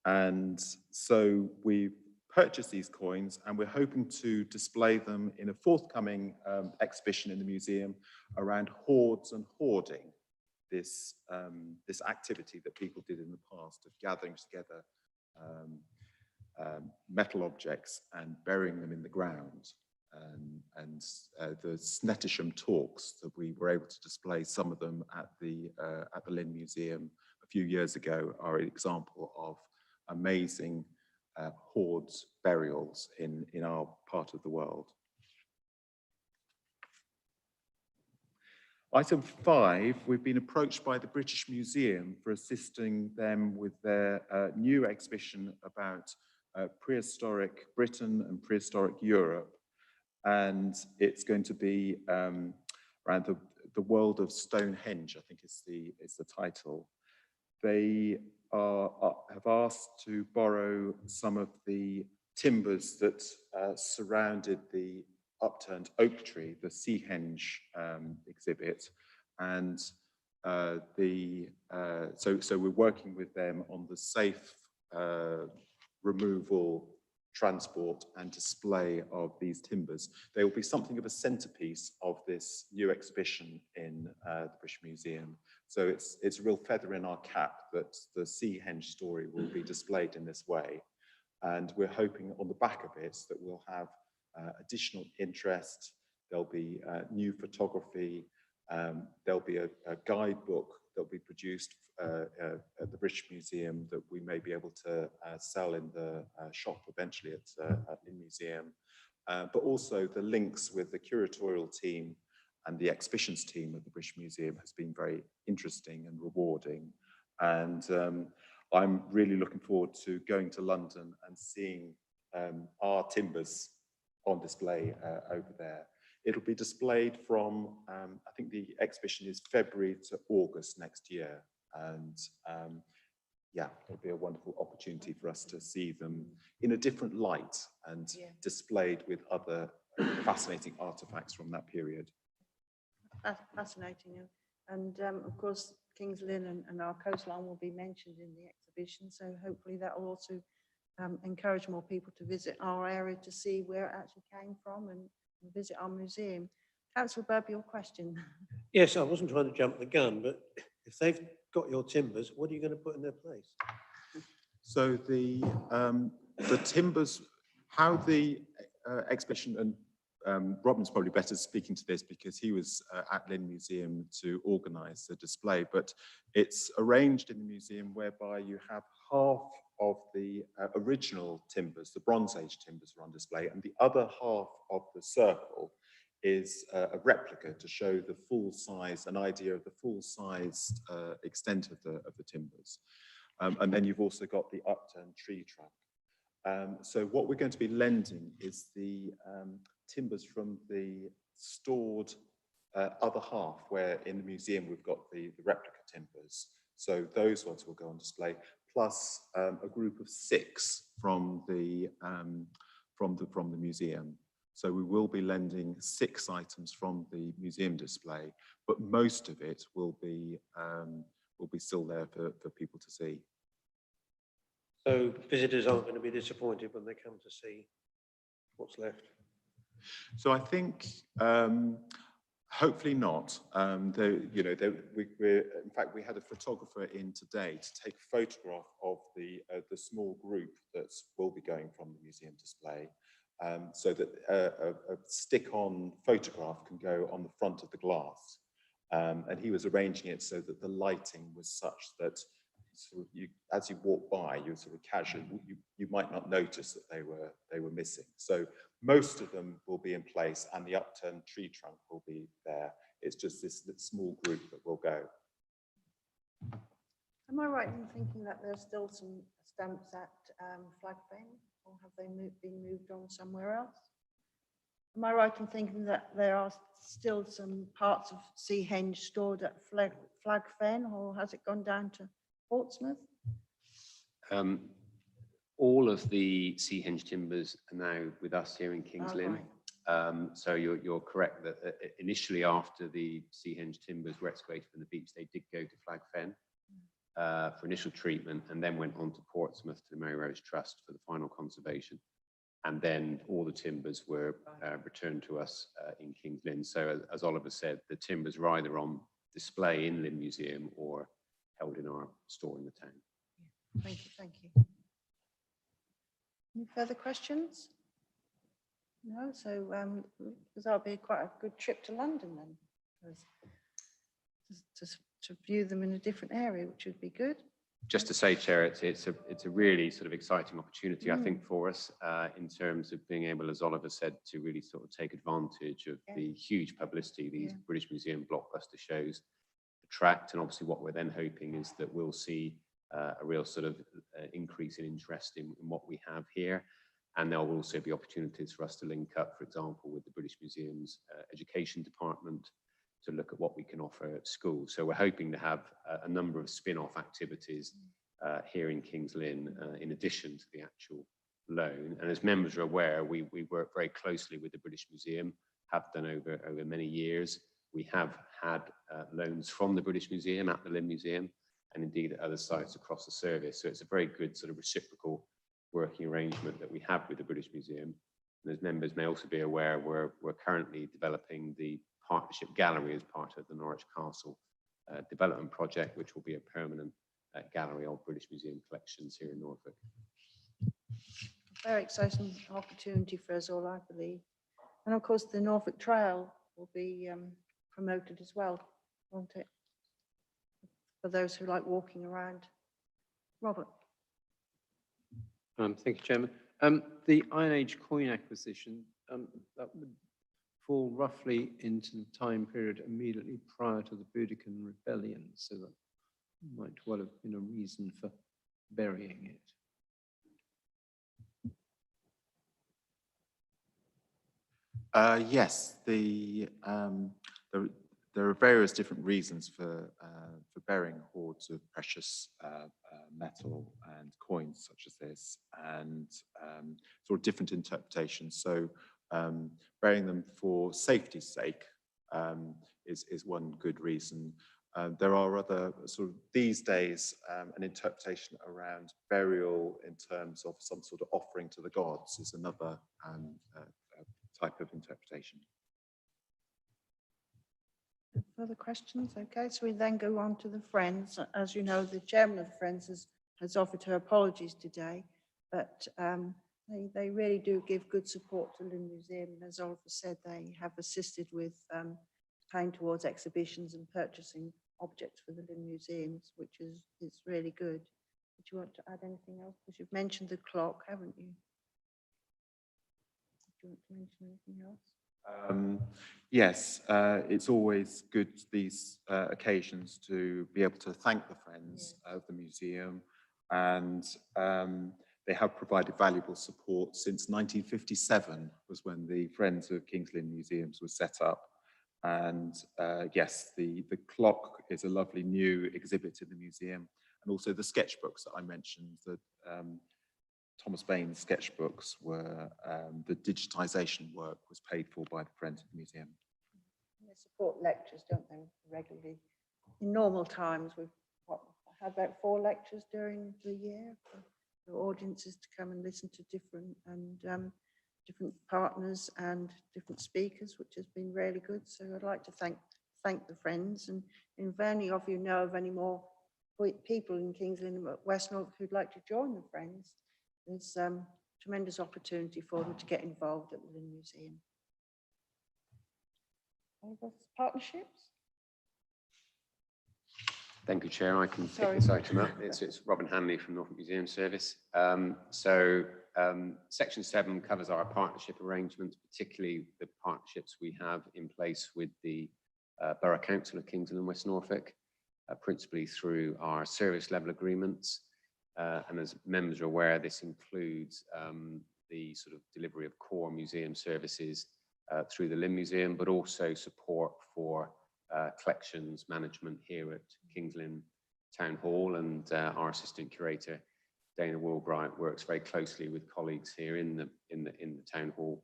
And so we purchased these coins, and we're hoping to display them in a forthcoming exhibition in the museum around hoards and hoarding, this activity that people did in the past of gathering together metal objects and burying them in the ground. And the Snettisham talks that we were able to display some of them at the Lynn Museum a few years ago are an example of amazing hoards burials in our part of the world. Item 5, we've been approached by the British Museum for assisting them with their new exhibition about prehistoric Britain and prehistoric Europe. And it's going to be around the world of Stonehenge, I think is the title. They have asked to borrow some of the timbers that surrounded the upturned oak tree, the Seahenge exhibit, and so we're working with them on the safe removal, transport and display of these timbers. They will be something of a centerpiece of this new exhibition in the British Museum. So it's a real feather in our cap that the Seahenge story will be displayed in this way. And we're hoping on the back of it that we'll have additional interest. There'll be new photography. There'll be a guidebook that'll be produced at the British Museum that we may be able to sell in the shop eventually at the museum. But also the links with the curatorial team and the exhibitions team of the British Museum has been very interesting and rewarding. And I'm really looking forward to going to London and seeing our timbers on display over there. It'll be displayed from, I think the exhibition is February to August next year. And yeah, it'll be a wonderful opportunity for us to see them in a different light and displayed with other fascinating artifacts from that period. Fascinating. And of course, King's Lynn and our coastline will be mentioned in the exhibition. So hopefully that will also encourage more people to visit our area to see where it actually came from and visit our museum. Councillor Bubb, your question. Yes, I wasn't trying to jump the gun, but if they've got your timbers, what are you going to put in their place? So the The timbers, how the exhibition, and Robin's probably better speaking to this because he was at Lynn Museum to organise the display, but it's arranged in the museum whereby you have half of the original timbers, the Bronze Age timbers, are on display, and the other half of the circle is a replica to show the full size, an idea of the full size extent of the timbers. And then you've also got the upturned tree trunk. So what we're going to be lending is the timbers from the stored other half, where in the museum we've got the replica timbers. So those ones will go on display, plus a group of 6 from the museum. So we will be lending 6 items from the museum display, but most of it will be still there for people to see. So visitors aren't going to be disappointed when they come to see what's left. So I think hopefully not. In fact, we had a photographer in today to take a photograph of the small group that will be going from the museum display, so that a stick-on photograph can go on the front of the glass. And he was arranging it so that the lighting was such that sort of as you walk by, you're sort of casually, you might not notice that they were missing. So most of them will be in place, and the upturned tree trunk will be there. It's just this small group that will go. Am I right in thinking that there's still some stamps at Flag Fen, or have they been moved on somewhere else? Am I right in thinking that there are still some parts of Seahenge stored at Flag Fen, or has it gone down to Portsmouth? All of the Seahenge timbers are now with us here in King's Lynn. Right. So you're correct that initially, after the Seahenge timbers were excavated from the beach, they did go to Flag Fen for initial treatment, and then went on to Portsmouth to the Mary Rose Trust for the final conservation. And then all the timbers were returned to us in King's Lynn. So as Oliver said, the timbers are either on display in Lynn Museum or held in our store in the town. Thank you, thank you. Any further questions? No, so because that'll be quite a good trip to London then, to view them in a different area, which would be good. Just to say, Chair, it's a really sort of exciting opportunity, I think, for us in terms of being able, as Oliver said, to really sort of take advantage of the huge publicity these British Museum blockbuster shows attract. And obviously what we're then hoping is that we'll see a real sort of increase in interest in what we have here. And there will also be opportunities for us to link up, for example, with the British Museum's education department to look at what we can offer at school. So we're hoping to have a number of spin-off activities here in King's Lynn, in addition to the actual loan. And as members are aware, we work very closely with the British Museum, have done over many years. We have had loans from the British Museum at the Lynn Museum, and indeed at other sites across the service. So it's a very good sort of reciprocal working arrangement that we have with the British Museum. And as members may also be aware, we're currently developing the partnership gallery as part of the Norwich Castle development project, which will be a permanent gallery of British Museum collections here in Norfolk. Very exciting opportunity for us all, I believe. And of course, the Norfolk Trail will be promoted as well, won't it? For those who like walking around. Robert. Thank you, Chairman. The Iron Age coin acquisition, that would fall roughly into the time period immediately prior to the Boudiccan Rebellion, so that might well have been a reason for burying it. Yes, there are various different reasons for burying hoards of precious metal and coins such as this, and sort of different interpretations. So burying them for safety's sake is one good reason. There are other sort of, these days, an interpretation around burial in terms of some sort of offering to the gods is another type of interpretation. Further questions? Okay, so we then go on to the Friends. As you know, the chairman of the Friends has offered her apologies today. but they really do give good support to Lynn Museum. And as Oliver said, they have assisted with paying towards exhibitions and purchasing objects for the Lynn Museums, which is really good. Did you want to add anything else? Because you've mentioned the clock, haven't you? Do you want to mention anything else? Yes, it's always good these occasions to be able to thank the friends of the museum, and they have provided valuable support since 1957 was when the Friends of Kings Lynn Museums was set up. And yes, the clock is a lovely new exhibit in the museum, and also the sketchbooks that I mentioned, that Thomas Bain's sketchbooks were, the digitization work was paid for by the Friends of the Museum. They support lectures, don't they, regularly? In normal times, we've had about 4 lectures during the year for audiences to come and listen to different partners and different speakers, which has been really good. So I'd like to thank the Friends, and if any of you know of any more people in Kings Lynn and West Norfolk who'd like to join the Friends, there's tremendous opportunity for them to get involved at the Lynn Museum. Partnerships? Thank you, Chair. I can Sorry. pick this item up. It's Robin Hanley from Norfolk Museum Service. Section 7 covers our partnership arrangements, particularly the partnerships we have in place with the Borough Council of Kings Lynn and West Norfolk, principally through our service level agreements. And as members are aware, this includes the sort of delivery of core museum services through the Lynn Museum, but also support for collections management here at Kings Lynn Town Hall. And our assistant curator, Dana Wilbright, works very closely with colleagues here in the Town Hall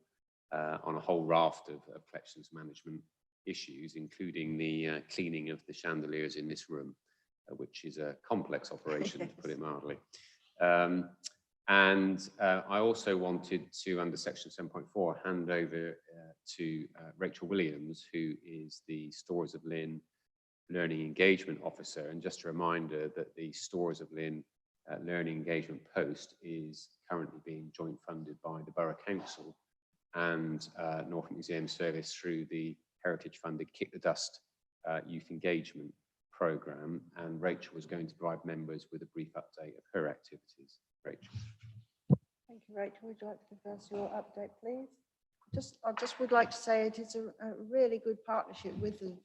on a whole raft of collections management issues, including the cleaning of the chandeliers in this room, which is a complex operation, to put it mildly. I also wanted to, under section 7.4, hand over to Rachel Williams, who is the Stories of Lynn Learning Engagement Officer. And just a reminder that the Stories of Lynn Learning Engagement Post is currently being joint funded by the Borough Council and Norfolk Museum Service through the heritage funded Kick the Dust Youth Engagement Programme. And Rachel was going to provide members with a brief update of her activities. Rachel. Thank you, Rachel. Would you like to give us your update, please? I just would like to say it is a really good partnership with the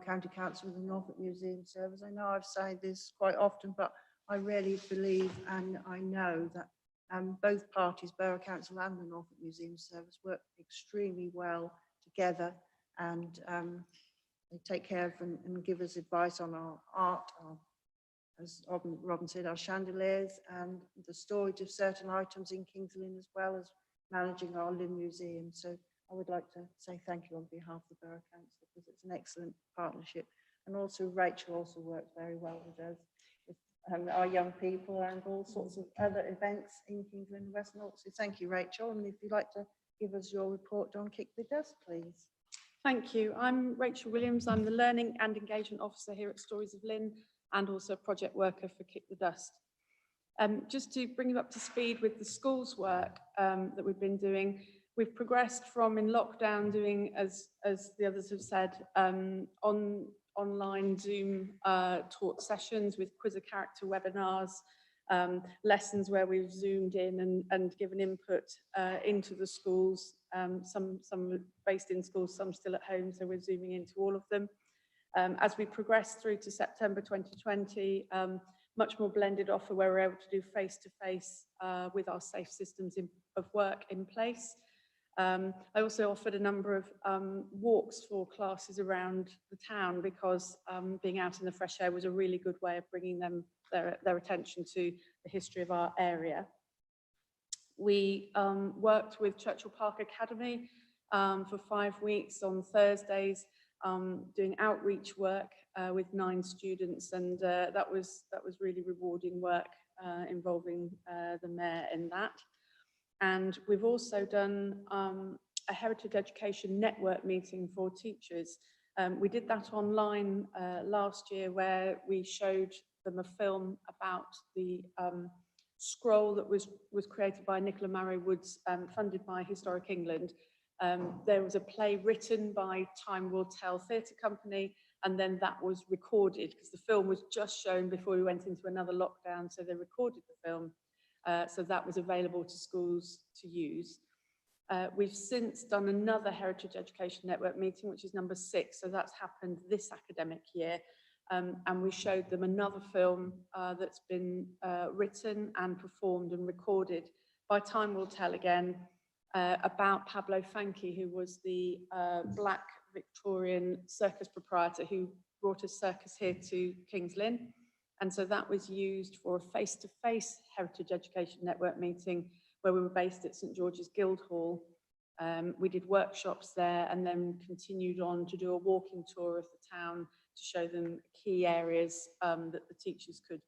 County Council and the Norfolk Museum Service. I know I've said this quite often, but I really believe and I know that both parties, Borough Council and the Norfolk Museum Service, work extremely well together, and they take care of and give us advice on our art, as Robin said, our chandeliers, and the storage of certain items in Kings Lynn, as well as managing our Lynn Museum. So I would like to say thank you on behalf of the Borough Council, because it's an excellent partnership. And also Rachel also works very well with us, with our young people and all sorts of other events in Kings Lynn and West Norfolk. So thank you, Rachel. And if you'd like to give us your report on Kick the Dust, please. Thank you. I'm Rachel Williams. I'm the Learning and Engagement Officer here at Stories of Lynn, and also a project worker for Kick the Dust. Just to bring you up to speed with the schools work that we've been doing, we've progressed from in lockdown doing, as the others have said, online Zoom taught sessions with quiz a character webinars, lessons where we've zoomed in and given input into the schools, some based in schools, some still at home, so we're zooming into all of them. As we progress through to September 2020, much more blended offer where we're able to do face-to-face with our safe systems of work in place. I also offered a number of walks for classes around the town, because being out in the fresh air was a really good way of bringing them their attention to the history of our area. We worked with Churchill Park Academy for 5 weeks on Thursdays, doing outreach work with 9 students, and that was really rewarding work involving the mayor in that. And we've also done a heritage education network meeting for teachers. We did that online last year, where we showed them a film about the scroll that was created by Nicola Marrow Woods, funded by Historic England. There was a play written by Time Will Tell Theatre Company, and then that was recorded because the film was just shown before we went into another lockdown, so they recorded the film. So that was available to schools to use. We've since done another Heritage Education Network meeting, which is number 6, so that's happened this academic year. And we showed them another film that's been written and performed and recorded by Time Will Tell again, about Pablo Fanchi, who was the Black Victorian circus proprietor who brought a circus here to King's Lynn. And so that was used for a face-to-face Heritage Education Network meeting where we were based at St George's Guildhall. We did workshops there and then continued on to do a walking tour of the town to show them key areas that the teachers could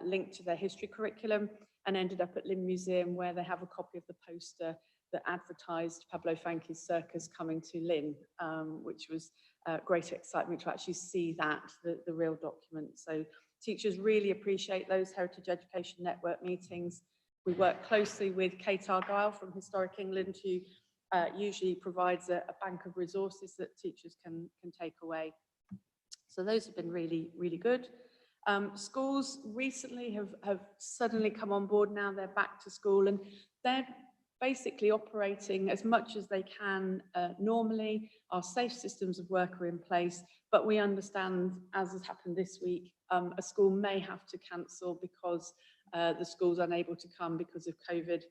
link to their history curriculum, and ended up at Lynn Museum where they have a copy of the poster that advertised Pablo Fanchi's circus coming to Lynn, which was great excitement to actually see that, the real document. So teachers really appreciate those Heritage Education Network meetings. We work closely with Kate Argyle from Historic England, who usually provides a bank of resources that teachers can take away. So those have been really, really good. Schools recently have suddenly come on board. Now they're back to school and they're basically operating as much as they can normally. Our safe systems of work are in place, but we understand, as has happened this week, a school may have to cancel because the school's unable to come because of COVID.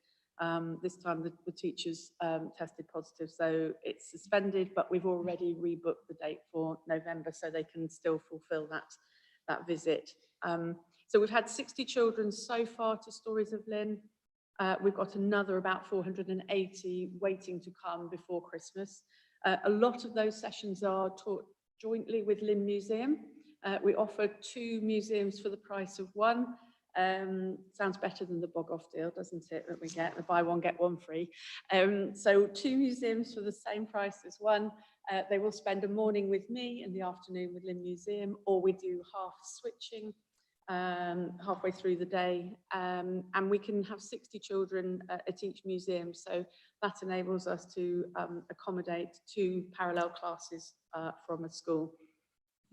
This time the teachers tested positive, so it's suspended, but we've already rebooked the date for November so they can still fulfill that visit. So we've had 60 children so far to Stories of Lynn. We've got another about 480 waiting to come before Christmas. A lot of those sessions are taught jointly with Lynn Museum. We offer 2 museums for the price of 1. Sounds better than the bog off deal, doesn't it, that we get, the buy one get one free. So 2 museums for the same price as 1. They will spend a morning with me and the afternoon with Lynn Museum, or we do half switching halfway through the day, and we can have 60 children at each museum, so that enables us to accommodate 2 parallel classes from a school.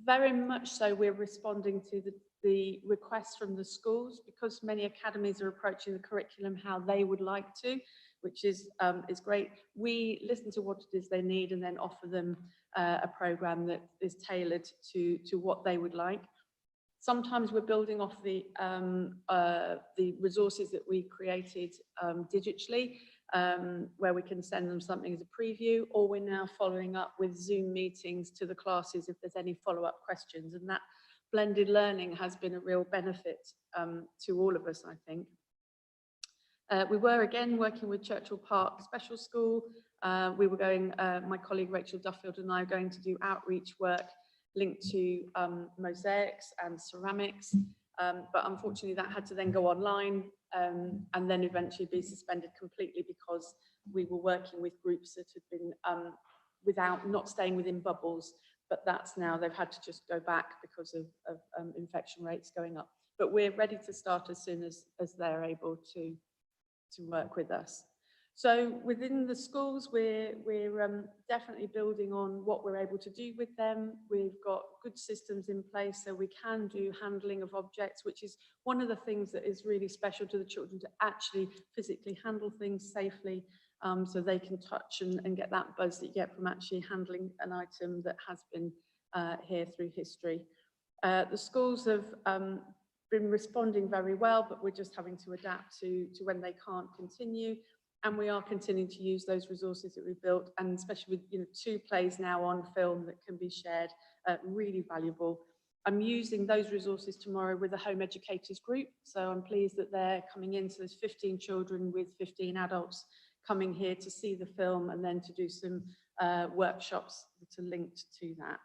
Very much so we're responding to the requests from the schools, because many academies are approaching the curriculum how they would like to, which is great. We listen to what it is they need and then offer them a programme that is tailored to what they would like. Sometimes we're building off the resources that we created digitally, where we can send them something as a preview, or we're now following up with Zoom meetings to the classes if there's any follow-up questions. And that blended learning has been a real benefit to all of us, I think. We were again working with Churchill Park Special School. We were going, my colleague Rachel Duffield and I are going to do outreach work linked to mosaics and ceramics, but unfortunately that had to then go online and then eventually be suspended completely because we were working with groups that had been not staying within bubbles, but that's now they've had to just go back because of infection rates going up. But we're ready to start as soon as they're able to work with us. So within the schools, we're definitely building on what we're able to do with them. We've got good systems in place so we can do handling of objects, which is one of the things that is really special to the children, to actually physically handle things safely, so they can touch and get that buzz that you get from actually handling an item that has been here through history. The schools have been responding very well, but we're just having to adapt to when they can't continue. And we are continuing to use those resources that we've built, and especially with 2 plays now on film that can be shared, really valuable. I'm using those resources tomorrow with the home educators group, so I'm pleased that they're coming in. So there's 15 children with 15 adults coming here to see the film and then to do some workshops that are linked to that.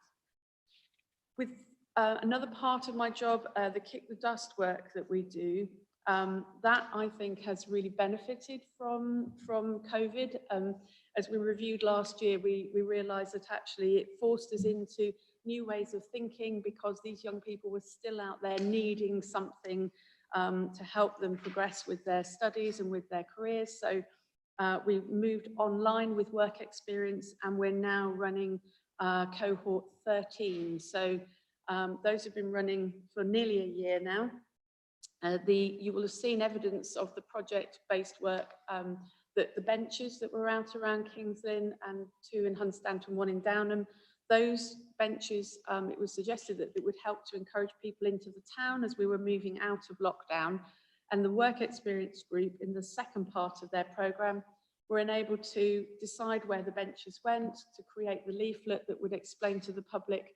With another part of my job, the Kick the Dust work that we do, that I think has really benefited from COVID. As we reviewed last year, we realised that actually it forced us into new ways of thinking, because these young people were still out there needing something to help them progress with their studies and with their careers. So we moved online with work experience, and we're now running cohort 13. So those have been running for nearly a year now. You will have seen evidence of the project-based work, that the benches that were out around Kings Lynn and 2 in Hunstanton, 1 in Downham, those benches, it was suggested that it would help to encourage people into the town as we were moving out of lockdown. And the work experience group in the second part of their programme were enabled to decide where the benches went, to create the leaflet that would explain to the public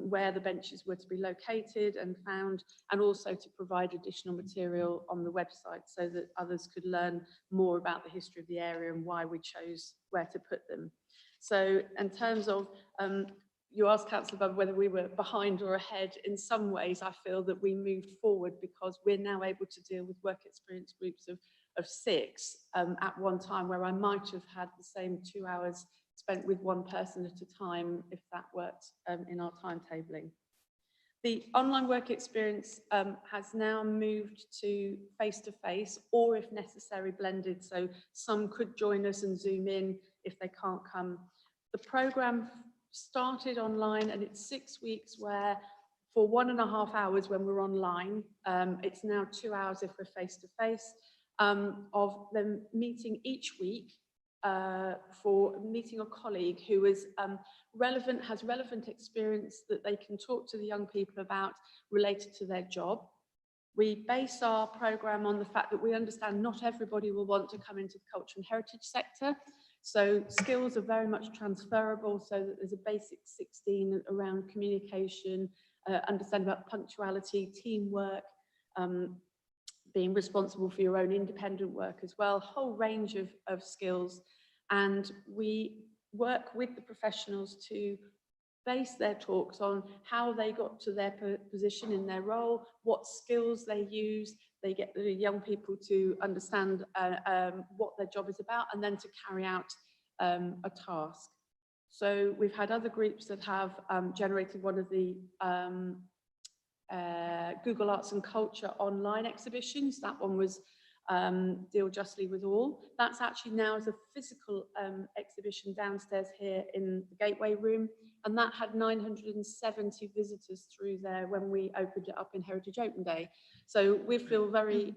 where the benches were to be located and found, and also to provide additional material on the website so that others could learn more about the history of the area and why we chose where to put them. So in terms of, you asked Councillor Bubb whether we were behind or ahead. In some ways, I feel that we moved forward because we're now able to deal with work experience groups of 6 at one time, where I might have had the same 2 hours spent with one person at a time if that worked in our timetabling. The online work experience has now moved to face-to-face, or if necessary blended, so some could join us and Zoom in if they can't come. The programme started online, and it's 6 weeks where for 1.5 hours when we're online, it's now 2 hours if we're face-to-face, of them meeting each week for meeting a colleague who is has relevant experience that they can talk to the young people about related to their job. We base our programme on the fact that we understand not everybody will want to come into the culture and heritage sector. So skills are very much transferable, so that there's a basic 16 around communication, understanding about punctuality, teamwork, being responsible for your own independent work as well, whole range of skills. And we work with the professionals to base their talks on how they got to their position in their role, what skills they use. They get the young people to understand what their job is about, and then to carry out a task. So we've had other groups that have generated one of the Google Arts and Culture online exhibitions. That one was Deal Justly with All. That's actually now as a physical exhibition downstairs here in the Gateway Room, and that had 970 visitors through there when we opened it up in Heritage Open Day. So we feel very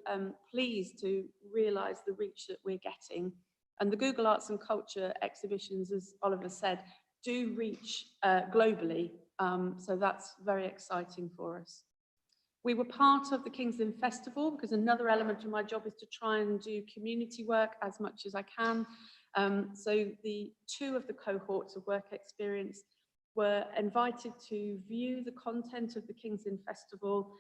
pleased to realise the reach that we're getting. And the Google Arts and Culture exhibitions, as Oliver said, do reach globally. So that's very exciting for us. We were part of the Kings Lynn Festival because another element of my job is to try and do community work as much as I can. So the 2 of the cohorts of work experience were invited to view the content of the Kings Lynn Festival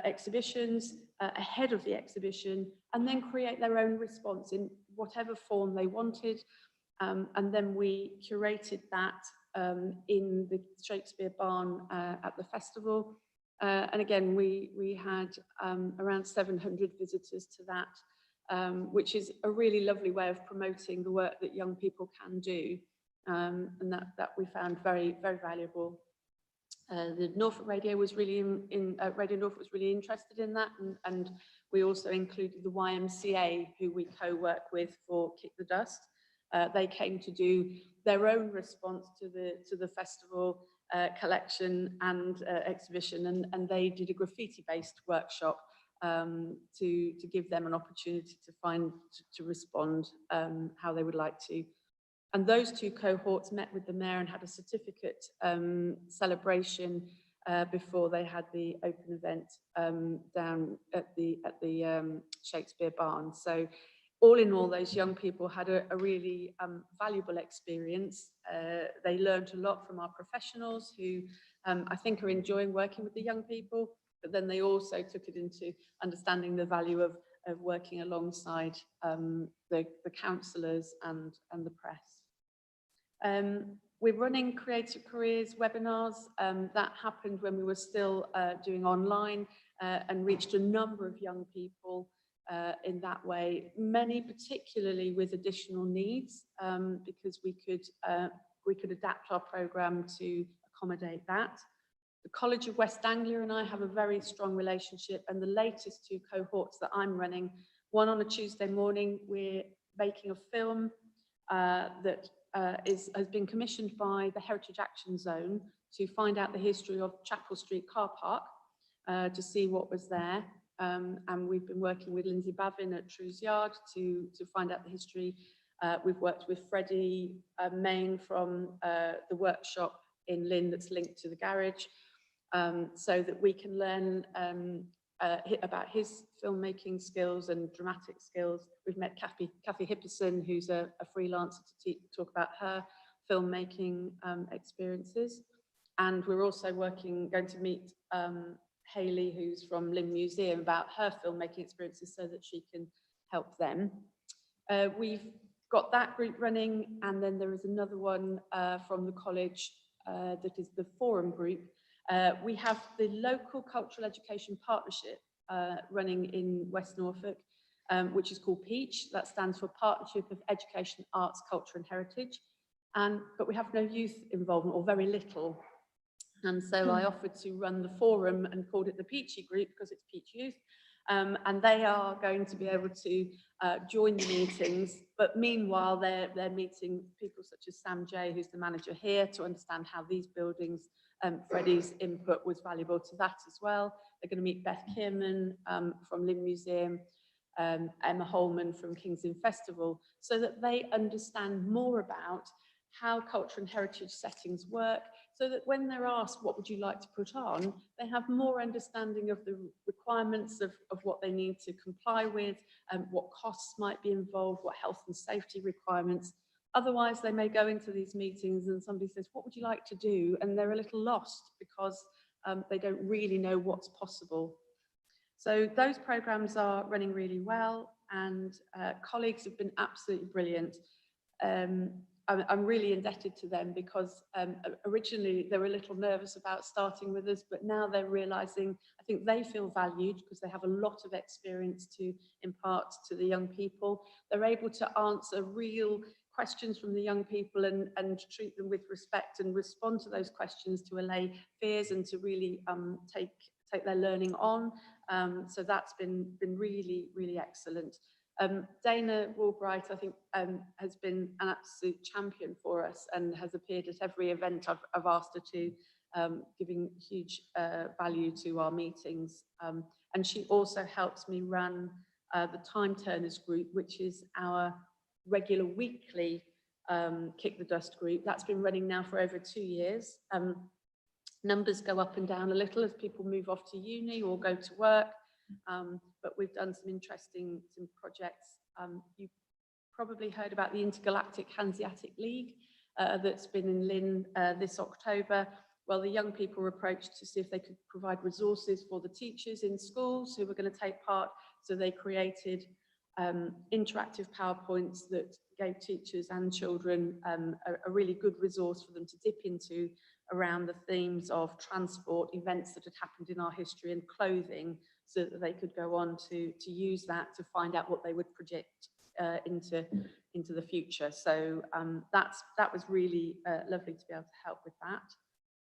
exhibitions ahead of the exhibition, and then create their own response in whatever form they wanted. And then we curated that in the Shakespeare Barn at the festival. And again, we had around 700 visitors to that, which is a really lovely way of promoting the work that young people can do. And that we found very, very valuable. The Norfolk Radio was really Radio Norfolk was really interested in that, and we also included the YMCA, who we co-work with for Kick the Dust. They came to do their own response to the festival collection and exhibition, and they did a graffiti-based workshop to give them an opportunity to respond how they would like to. And those 2 cohorts met with the mayor and had a certificate celebration before they had the open event down at the Shakespeare Barn. So all in all, those young people had a really valuable experience. They learned a lot from our professionals who I think are enjoying working with the young people, but then they also took it into understanding the value of working alongside the councillors and the press. We're running Creative Careers webinars. That happened when we were still doing online and reached a number of young people in that way, many particularly with additional needs, because we could adapt our programme to accommodate that. The College of West Anglia and I have a very strong relationship, and the latest 2 cohorts that I'm running, one on a Tuesday morning, we're making a film that has been commissioned by the Heritage Action Zone to find out the history of Chapel Street car park, to see what was there. And we've been working with Lindsay Bavin at True's Yard to find out the history. We've worked with Freddie Main from the workshop in Lynn that's linked to the garage, so that we can learn about his filmmaking skills and dramatic skills. We've met Kathy Hipperson, who's a freelancer, to talk about her filmmaking experiences. And we're also going to meet Hayley, who's from Lynn Museum, about her filmmaking experiences so that she can help them. We've got that group running, and then there is another one from the college that is the forum group. We have the local cultural education partnership running in West Norfolk, which is called PEACH. That stands for Partnership of Education, Arts, Culture and Heritage. But we have no youth involvement, or very little. And so I offered to run the forum and called it the Peachy group because it's Peach Youth. And they are going to be able to join the meetings. But meanwhile, they're meeting people such as Sam Jay, who's the manager here, to understand how these buildings, Freddie's input was valuable to that as well. They're going to meet Beth Kierman from Lynn Museum, Emma Holman from King's Inn Festival, so that they understand more about how culture and heritage settings work, so that when they're asked, what would you like to put on, they have more understanding of the requirements of what they need to comply with, what costs might be involved, what health and safety requirements. Otherwise, they may go into these meetings and somebody says, what would you like to do? And they're a little lost because they don't really know what's possible. So those programs are running really well, and colleagues have been absolutely brilliant. I'm really indebted to them because originally they were a little nervous about starting with us, but now they're realizing, I think they feel valued because they have a lot of experience to impart to the young people. They're able to answer real questions from the young people and treat them with respect and respond to those questions to allay fears and to really take their learning on. So that's been really, really excellent. Dana Woolbright, I think, has been an absolute champion for us and has appeared at every event I've asked her to, giving huge value to our meetings. And she also helps me run the Time Turners group, which is our regular weekly Kick the Dust group. That's been running now for over 2 years. Numbers go up and down a little as people move off to uni or go to work. But we've done some interesting projects. You've probably heard about the Intergalactic Hanseatic League that's been in Lynn this October. Well, the young people were approached to see if they could provide resources for the teachers in schools who were going to take part. So they created interactive PowerPoints that gave teachers and children a really good resource for them to dip into around the themes of transport, events that had happened in our history, and clothing, so that they could go on to use that to find out what they would project into the future. So that was really lovely to be able to help with that.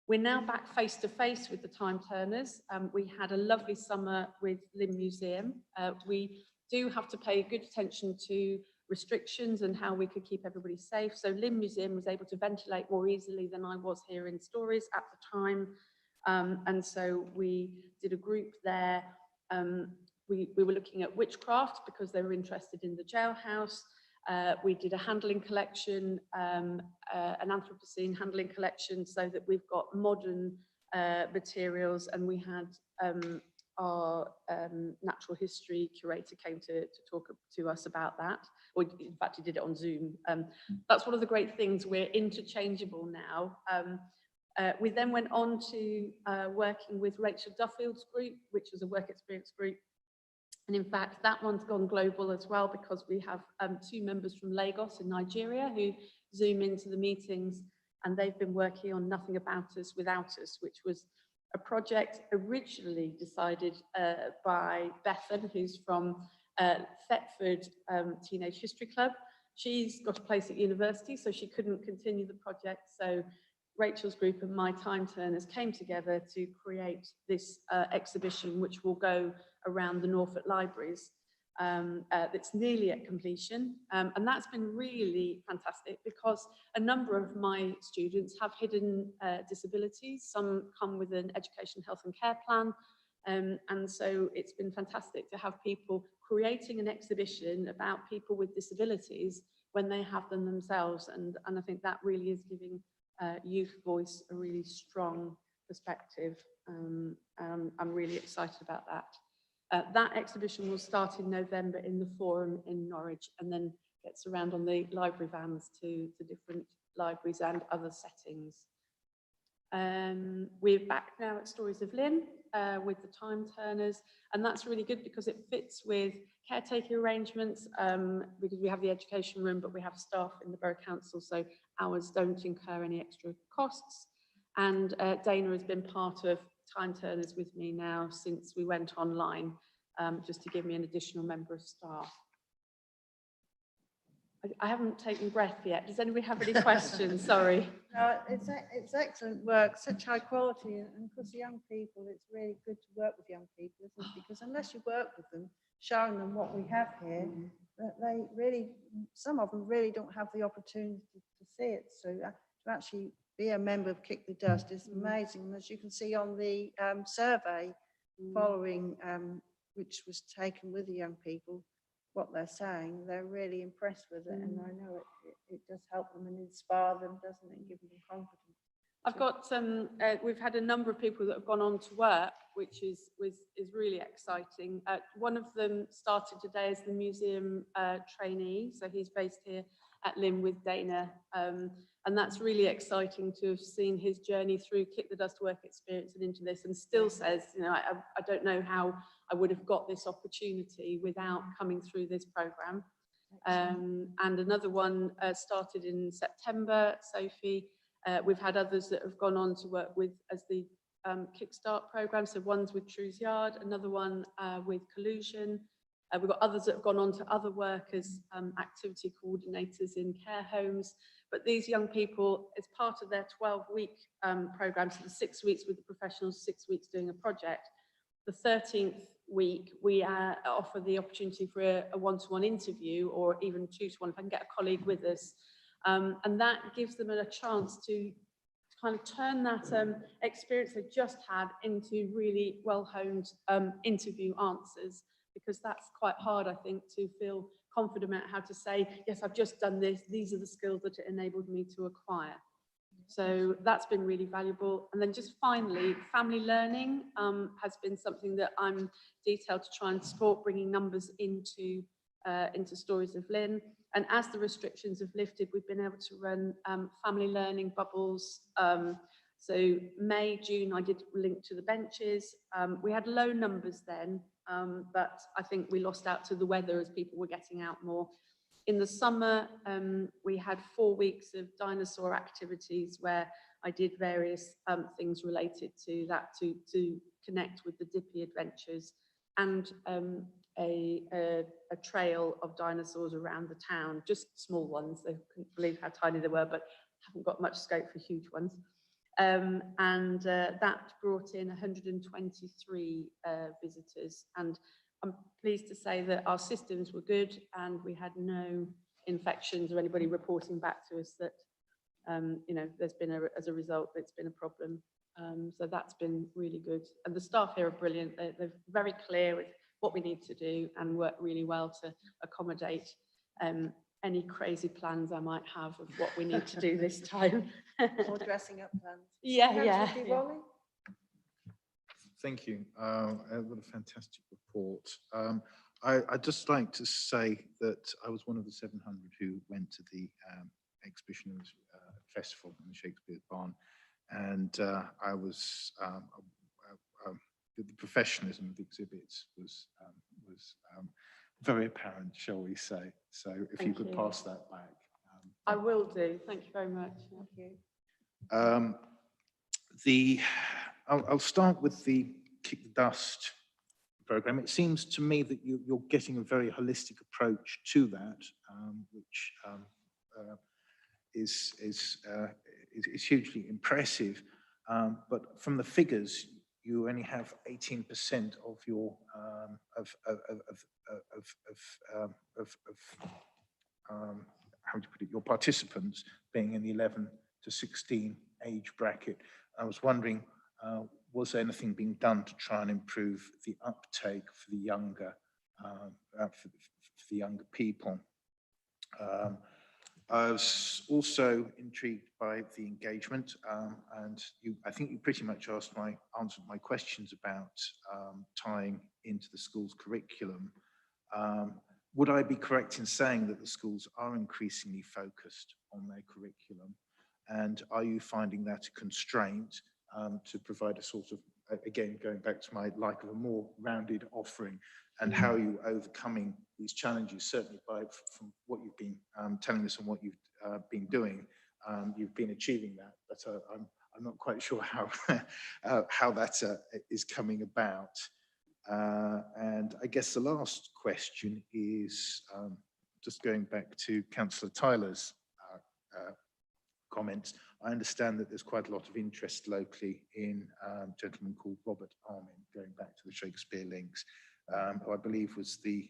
We're now back face to face with the Time Turners. We had a lovely summer with Lynn Museum. We do have to pay good attention to restrictions and how we could keep everybody safe. So Lynn Museum was able to ventilate more easily than I was here in Stories at the time. And so we did a group there. We were looking at witchcraft because they were interested in the jailhouse. We did a handling collection, an Anthropocene handling collection, so that we've got modern materials, and we had our natural history curator came to talk to us about that, or in fact he did it on Zoom. That's one of the great things, we're interchangeable now. We then went on to working with Rachel Duffield's group, which was a work experience group. And in fact, that one's gone global as well, because we have 2 members from Lagos in Nigeria who Zoom into the meetings, and they've been working on Nothing About Us Without Us, which was a project originally decided by Bethan, who's from Thetford Teenage History Club. She's got a place at university, so she couldn't continue the project. So Rachel's group and my time turners came together to create this exhibition, which will go around the Norfolk libraries. That's nearly at completion, and that's been really fantastic because a number of my students have hidden disabilities. Some come with an education, health and care plan, and so it's been fantastic to have people creating an exhibition about people with disabilities when they have them themselves, and I think that really is giving youth voice a really strong perspective. I'm really excited about that. That exhibition will start in November in the Forum in Norwich and then gets around on the library vans to the different libraries and other settings. We're back now at Stories of Lynn with the time turners, and that's really good because it fits with caretaker arrangements because we have the education room, but we have staff in the Borough Council, so ours don't incur any extra costs. And Dana has been part of time turners with me now since we went online, just to give me an additional member of staff. I haven't taken breath yet. Does anybody have any questions? Sorry. No, it's excellent work, such high quality, and of course, the young people, it's really good to work with young people, isn't it? Because unless you work with them, showing them what we have here, that they really, some of them really don't have the opportunity to see it. So to actually be a member of Kick the Dust is amazing. And as you can see on the survey following, which was taken with the young people, what they're saying, they're really impressed with it, and I know it does help them and inspire them, doesn't it, and give them confidence. I've got some, we've had a number of people that have gone on to work, which is really exciting. One of them started today as the museum trainee, so he's based here at Lynn with Dana, and that's really exciting to have seen his journey through Kick the Dust work experience and into this, and still says, you know, I don't know how I would have got this opportunity without coming through this programme. And another one started in September, Sophie. We've had others that have gone on to work with as the Kickstart programme. So one's with Trues Yard, another one with Collusion. We've got others that have gone on to other work as activity coordinators in care homes. But these young people, as part of their 12-week programme, so the 6 weeks with the professionals, 6 weeks doing a project, the 13th week, we offer the opportunity for a one-to-one interview, or even two-to-one, if I can get a colleague with us. And that gives them a chance to kind of turn that experience they just had into really well-honed interview answers, because that's quite hard, I think, to feel confident about how to say, yes, I've just done this, these are the skills that it enabled me to acquire. So that's been really valuable. And then just finally, family learning has been something that I'm detailed to try and support, bringing numbers into Stories of Lynn. And as the restrictions have lifted, we've been able to run family learning bubbles. So May, June, I did link to the benches. We had low numbers then, but I think we lost out to the weather as people were getting out more. In the summer, we had 4 weeks of Dinosaur Activities where I did various things related to that to connect with the Dippy adventures, and a trail of dinosaurs around the town, just small ones. They couldn't believe how tiny they were, but haven't got much scope for huge ones. That brought in 123 visitors, and I'm pleased to say that our systems were good and we had no infections or anybody reporting back to us that, you know, there's been as a result, it's been a problem. So that's been really good. And the staff here are brilliant. They're very clear with what we need to do and work really well to accommodate any crazy plans I might have of what we need to do this time. Or dressing up plans. Yeah. Thank you. What a fantastic report. I'd just like to say that I was one of the 700 who went to the exhibition festival in the Shakespeare Barn, and I was the professionalism of the exhibits was very apparent, shall we say. So if you could pass that back. I will do. Thank you very much. Thank you. I'll start with the Kick the Dust program. It seems to me that you're getting a very holistic approach to that, which is hugely impressive. But from the figures, you only have 18% of your how do you put it, your participants being in the 11 to 16 age bracket. I was wondering, was there anything being done to try and improve the uptake for the younger people? I was also intrigued by the engagement, and I think you pretty much answered my questions about tying into the school's curriculum. Would I be correct in saying that the schools are increasingly focused on their curriculum? And are you finding that a constraint to provide a sort of, again, going back to my like of a more rounded offering, and how are you overcoming these challenges? Certainly from what you've been telling us and what you've been doing, you've been achieving that, but I'm not quite sure how, how that is coming about. And I guess the last question is just going back to Councillor Tyler's comments. I understand that there's quite a lot of interest locally in a gentleman called Robert Armin, going back to the Shakespeare links, who I believe was the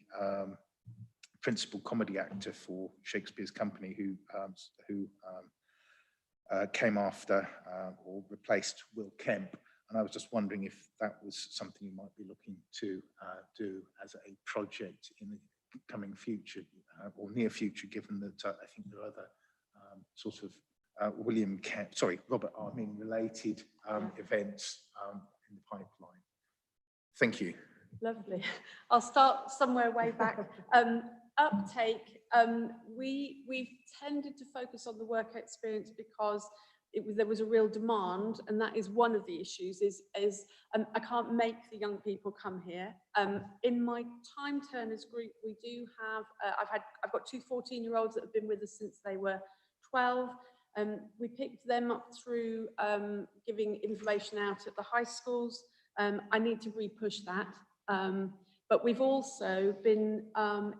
principal comedy actor for Shakespeare's company, who came after or replaced Will Kemp. And I was just wondering if that was something you might be looking to do as a project in the coming future or near future, given that I think there are other sort of Robert Armin related events in the pipeline. Thank you. Lovely. I'll start somewhere way back. Uptake, we've tended to focus on the work experience because there was a real demand, and that is one of the issues. I can't make the young people come here. In my time turners group, we do have. I've got two 14-year-olds that have been with us since they were 12. We picked them up through giving information out at the high schools. I need to re-push that. But we've also been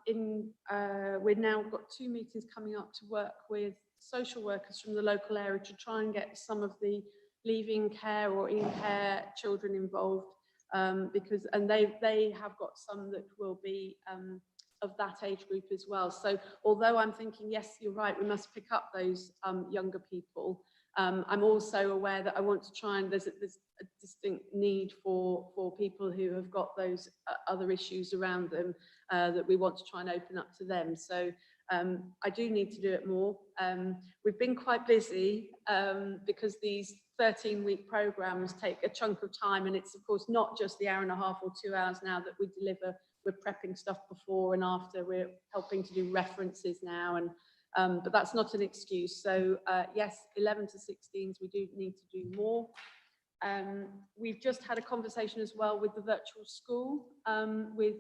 we've now got 2 meetings coming up to work with social workers from the local area to try and get some of the leaving care or in care children involved, because they have got some that will be of that age group as well. So although I'm thinking, yes, you're right, we must pick up those younger people, I'm also aware that I want to try and there's a distinct need for people who have got those other issues around them that we want to try and open up to them. So I do need to do it more. We've been quite busy because these 13-week programs take a chunk of time, and it's of course not just the hour and a half or 2 hours now that we deliver. We're prepping stuff before and after. We're helping to do references now, and but that's not an excuse. So yes, 11 to 16s, we do need to do more. We've just had a conversation as well with the virtual school with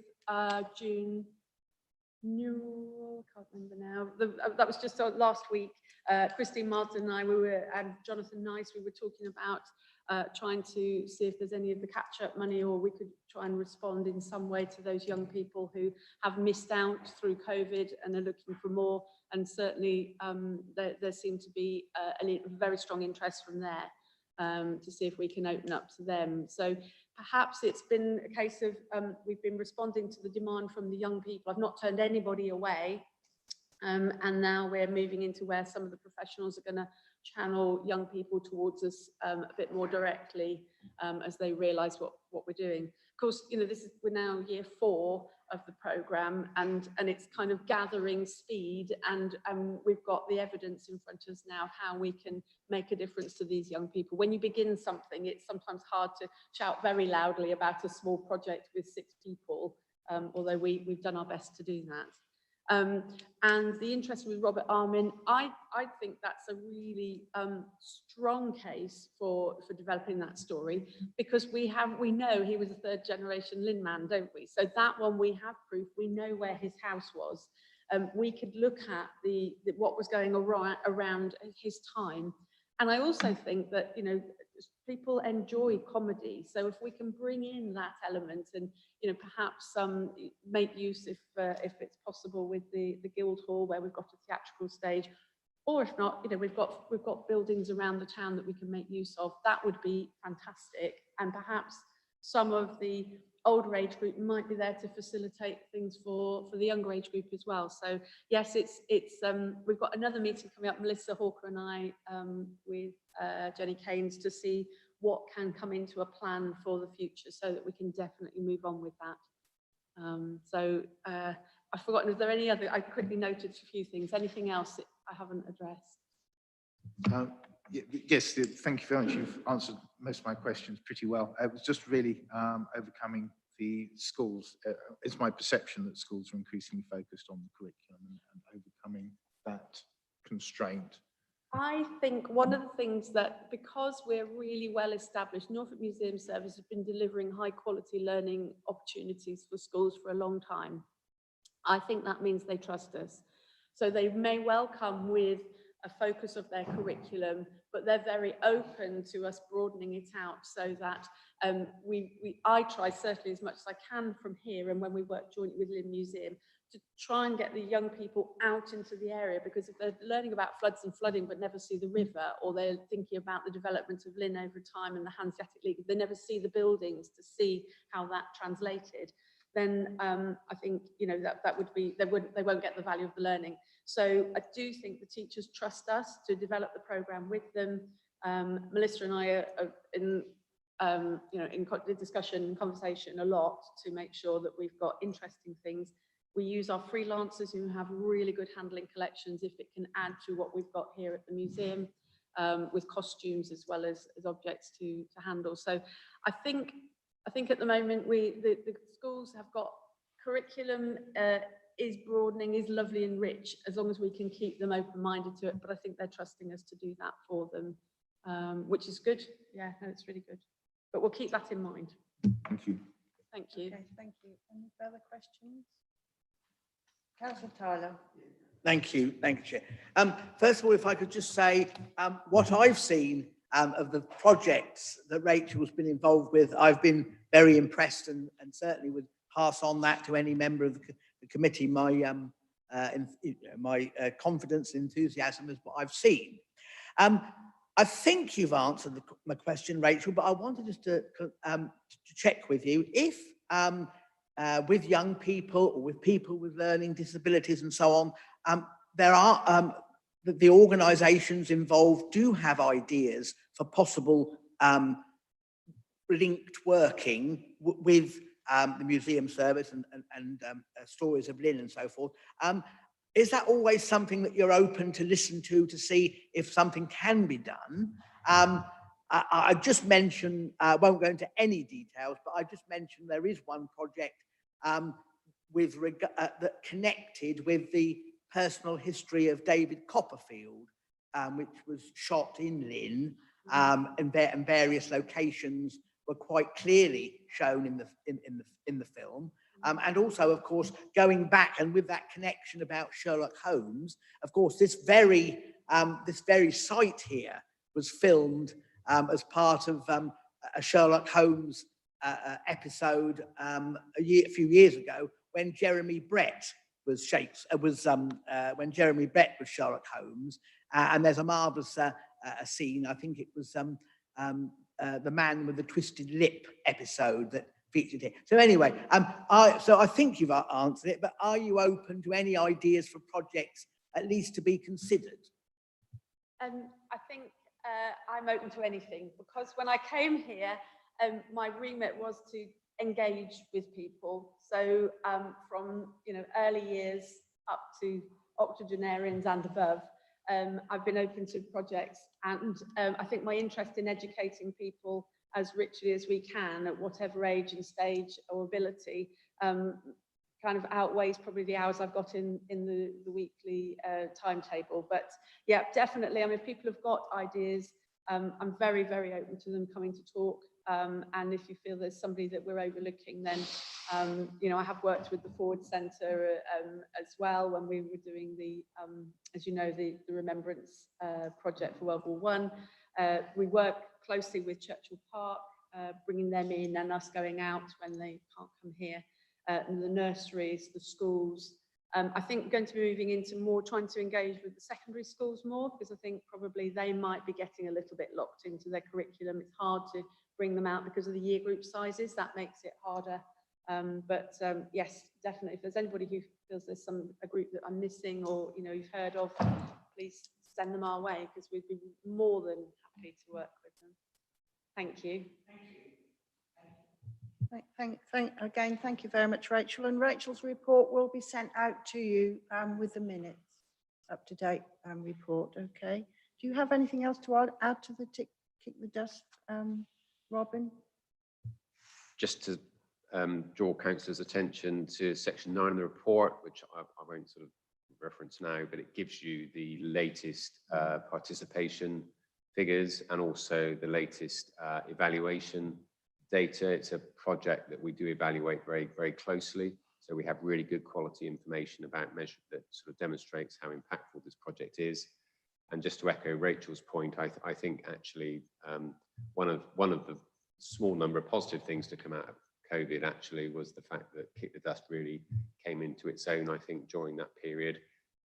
June. I can't remember now. That was just last week. Christine Martin and I, and Jonathan Nice, we were talking about trying to see if there's any of the catch-up money, or we could try and respond in some way to those young people who have missed out through COVID and are looking for more. And certainly there seemed to be a very strong interest from there to see if we can open up to them. So perhaps it's been a case of we've been responding to the demand from the young people. I've not turned anybody away. And now we're moving into where some of the professionals are going to channel young people towards us a bit more directly as they realise what we're doing. Of course, you know, we're now year 4 of the programme, and it's kind of gathering speed, and we've got the evidence in front of us now how we can make a difference to these young people. When you begin something, it's sometimes hard to shout very loudly about a small project with 6 people, although we've done our best to do that. And the interest with Robert Armin, I think that's a really strong case for developing that story, because we know he was a 3rd generation Lynn man, don't we? So that one we have proof. We know where his house was. We could look at what was going around his time. And I also think that, you know, people enjoy comedy. So if we can bring in that element and, you know, perhaps make use, if it's possible, with the Guildhall, where we've got a theatrical stage, Or if not, you know, we've got buildings around the town that we can make use of. That would be fantastic. And perhaps some of the older age group might be there to facilitate things for the younger age group as well. So yes, we've got another meeting coming up, Melissa Hawker and I, with Jenny Keynes, to see what can come into a plan for the future so that we can definitely move on with that. I've forgotten, is there any other, I quickly noted a few things. Anything else that I haven't addressed? Yes, thank you very much. You've answered most of my questions pretty well. It was just really overcoming the schools. It's my perception that schools are increasingly focused on the curriculum and overcoming that constraint. I think one of the things that, because we're really well established, Norfolk Museum Service has been delivering high quality learning opportunities for schools for a long time. I think that means they trust us. So they may well come with a focus of their curriculum, but they're very open to us broadening it out so that I try certainly as much as I can from here, and when we work jointly with Lynn Museum, to try and get the young people out into the area, because if they're learning about floods and flooding but never see the river, or they're thinking about the development of Lynn over time and the Hanseatic League, if they never see the buildings to see how that translated, then I think, you know, that would be, they won't get the value of the learning. So I do think the teachers trust us to develop the programme with them. Melissa and I are in, you know, in discussion and conversation a lot to make sure that we've got interesting things. We use our freelancers who have really good handling collections if it can add to what we've got here at the museum, with costumes as well as objects to handle. So I think at the moment the schools have got curriculum is broadening, is lovely and rich, as long as we can keep them open-minded to it. But I think they're trusting us to do that for them, which is good. Yeah, no, it's really good. But we'll keep that in mind. Thank you. Thank you. Okay, thank you. Any further questions? Councillor Tyler. Thank you, Chair. First of all, if I could just say what I've seen of the projects that Rachel has been involved with, I've been very impressed, and certainly would pass on that to any member of the committee, my confidence and enthusiasm is what I've seen. I think you've answered my question, Rachel, but I wanted just to check with you if with young people or with people with learning disabilities and so on, there are the organisations involved do have ideas for possible linked working with the museum service and stories of Lynn and so forth. Is that always something that you're open to listen to see if something can be done? I just mentioned, I won't go into any details, but I just mentioned there is one project that connected with the personal history of David Copperfield, which was shot in Lynn, and various locations were quite clearly shown in the film. And also, of course, going back and with that connection about Sherlock Holmes, of course, this very site here was filmed as part of a Sherlock Holmes episode a few years ago when Jeremy Brett was when Jeremy Brett was Sherlock Holmes, and there's a marvellous scene. I think it was the man with the twisted lip episode that featured here. So anyway, so I think you've answered it, but are you open to any ideas for projects at least to be considered? I think I'm open to anything, because when I came here, my remit was to engage with people. So from early years up to octogenarians and above, I've been open to projects, and I think my interest in educating people as richly as we can at whatever age and stage or ability kind of outweighs probably the hours I've got in the weekly timetable. But yeah, definitely, I mean, people have got ideas. I'm very, very open to them coming to talk. And if you feel there's somebody that we're overlooking, then, I have worked with the Forward Centre as well when we were doing the, as you know, the Remembrance project for World War I. We work closely with Churchill Park, bringing them in and us going out when they can't come here, and the nurseries, the schools, I think we're going to be moving into more trying to engage with the secondary schools more, because I think probably they might be getting a little bit locked into their curriculum. It's hard to bring them out because of the year group sizes. That makes it harder. Yes, definitely. If there's anybody who feels there's a group that I'm missing, or you've heard of, please send them our way, because we'd be more than happy to work with them. Thank you. Thank you very much, Rachel. And Rachel's report will be sent out to you with the minutes, up-to-date report. Okay. Do you have anything else to add to the kick the dust, Robin? Just to draw councillors' attention to section 9 of the report, which I won't sort of reference now, but it gives you the latest participation figures and also the latest evaluation data. It's a project that we do evaluate very, very closely. So we have really good quality information about measure that sort of demonstrates how impactful this project is. And just to echo Rachel's point, I think actually one of the small number of positive things to come out of COVID actually was the fact that Kick the Dust really came into its own, I think, during that period,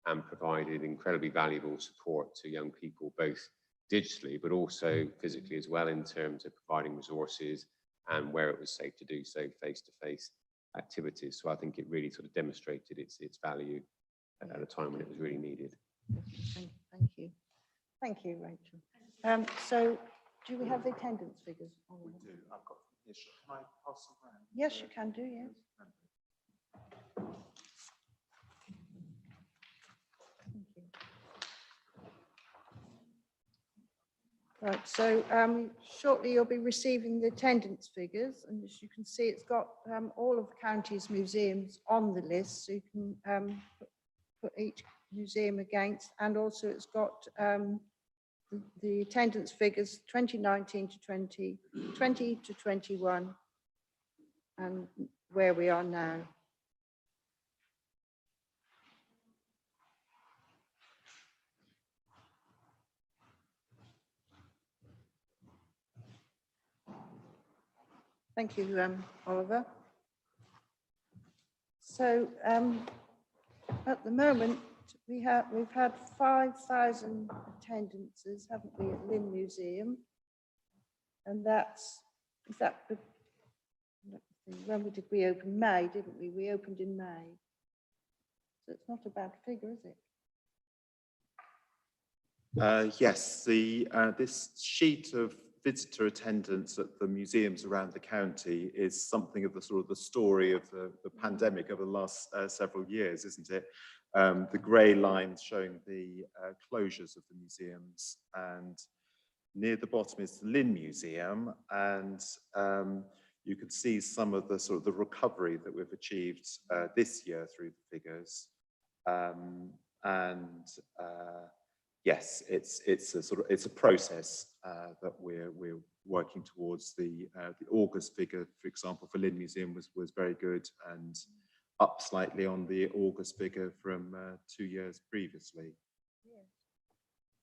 and provided incredibly valuable support to young people, both digitally, but also physically as well, in terms of providing resources and where it was safe to do so, face-to-face activities. So I think it really sort of demonstrated its value at a time when it was really needed. Thank you. Thank you, Rachel. So do we have the attendance figures? We do. I've got this. Can I pass them around? Yes, you can do, yes. Thank you. Right, so shortly you'll be receiving the attendance figures, and as you can see, it's got all of the county's museums on the list, so you can put each museum against, and also it's got the attendance figures 2019 to 2020 to 21, and where we are now. Thank you, Oliver. So at the moment, we've had 5,000 attendances, haven't we, at Lynn Museum? And when did we open? May, didn't we? We opened in May. So it's not a bad figure, is it? Yes, this sheet of visitor attendance at the museums around the county is something of the sort of the story of the pandemic over the last several years, isn't it? The grey lines showing the closures of the museums, and near the bottom is the Lynn Museum, and you can see some of the sort of the recovery that we've achieved this year through the figures. Yes, it's a process that we're working towards. The August figure, for example, for Lynn Museum was very good, and up slightly on the August figure from 2 years previously. Yeah,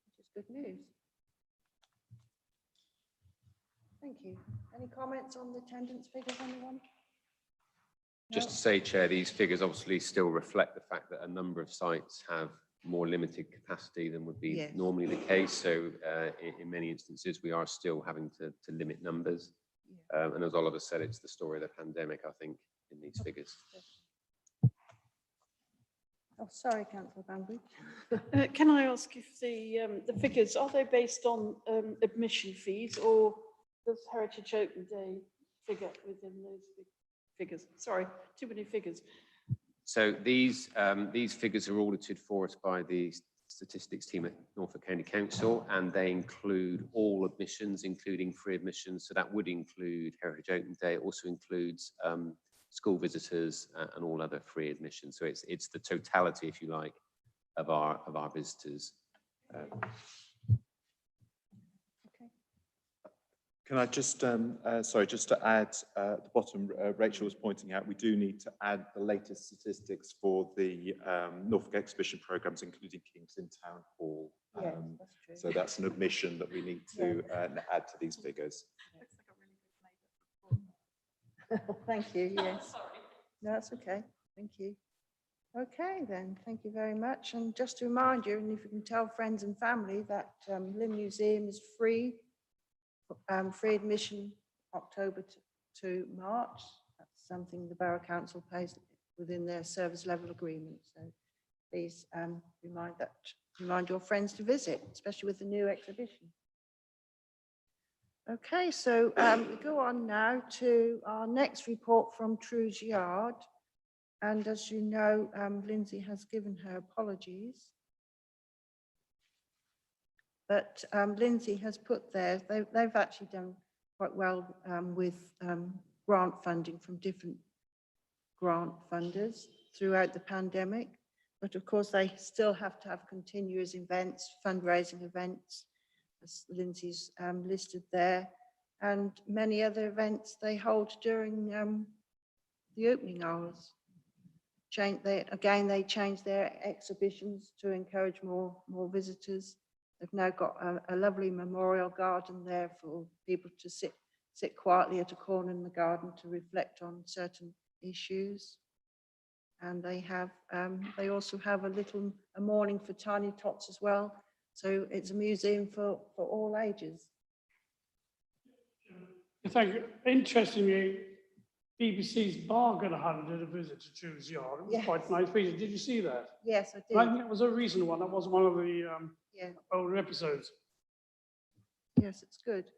which is good news. Thank you. Any comments on the attendance figures, anyone? Just to say, Chair, these figures obviously still reflect the fact that a number of sites have more limited capacity than would be normally the case. So in many instances, we are still having to limit numbers. And as Oliver said, it's the story of the pandemic, I think, in these figures. Oh, sorry, Councillor Banbury. Can I ask if the figures, are they based on admission fees, or does Heritage Open Day figure within those figures? Sorry, too many figures. So these figures are audited for us by the statistics team at Norfolk County Council, and they include all admissions, including free admissions. So that would include Heritage Open Day. It also includes school visitors and all other free admissions. So it's the totality, if you like, of our visitors. Can I just, sorry, just to add at the bottom, Rachel was pointing out, we do need to add the latest statistics for the Norfolk exhibition programmes, including Kingston Town Hall. Yes, that's true. So that's an admission that we need to add to these figures. Thank you, yes. No, that's okay. Thank you. Okay, then, thank you very much. And just to remind you, and if you can tell friends and family, that Lynn Museum is free, free admission October to March. That's something the Borough Council pays within their service level agreement. So please remind your friends to visit, especially with the new exhibition. Okay, so we go on now to our next report from True's Yard. And as you know, Lindsay has given her apologies. But Lindsay has put there, they've actually done quite well with grant funding from different grant funders throughout the pandemic. But of course, they still have to have continuous events, fundraising events, as Lindsay's listed there, and many other events they hold during the opening hours. They changed their exhibitions to encourage more visitors. They've now got a lovely memorial garden there for people to sit quietly at a corner in the garden to reflect on certain issues. And they also have a morning for tiny tots as well. So it's a museum for all ages. Thank you. Interestingly, BBC's Bargain Hunt did a visit to True's Yard. It was quite nice. Did you see that? Yes, I did. I think it was a recent one. That was one of the Yeah. older episodes. Yes, it's good.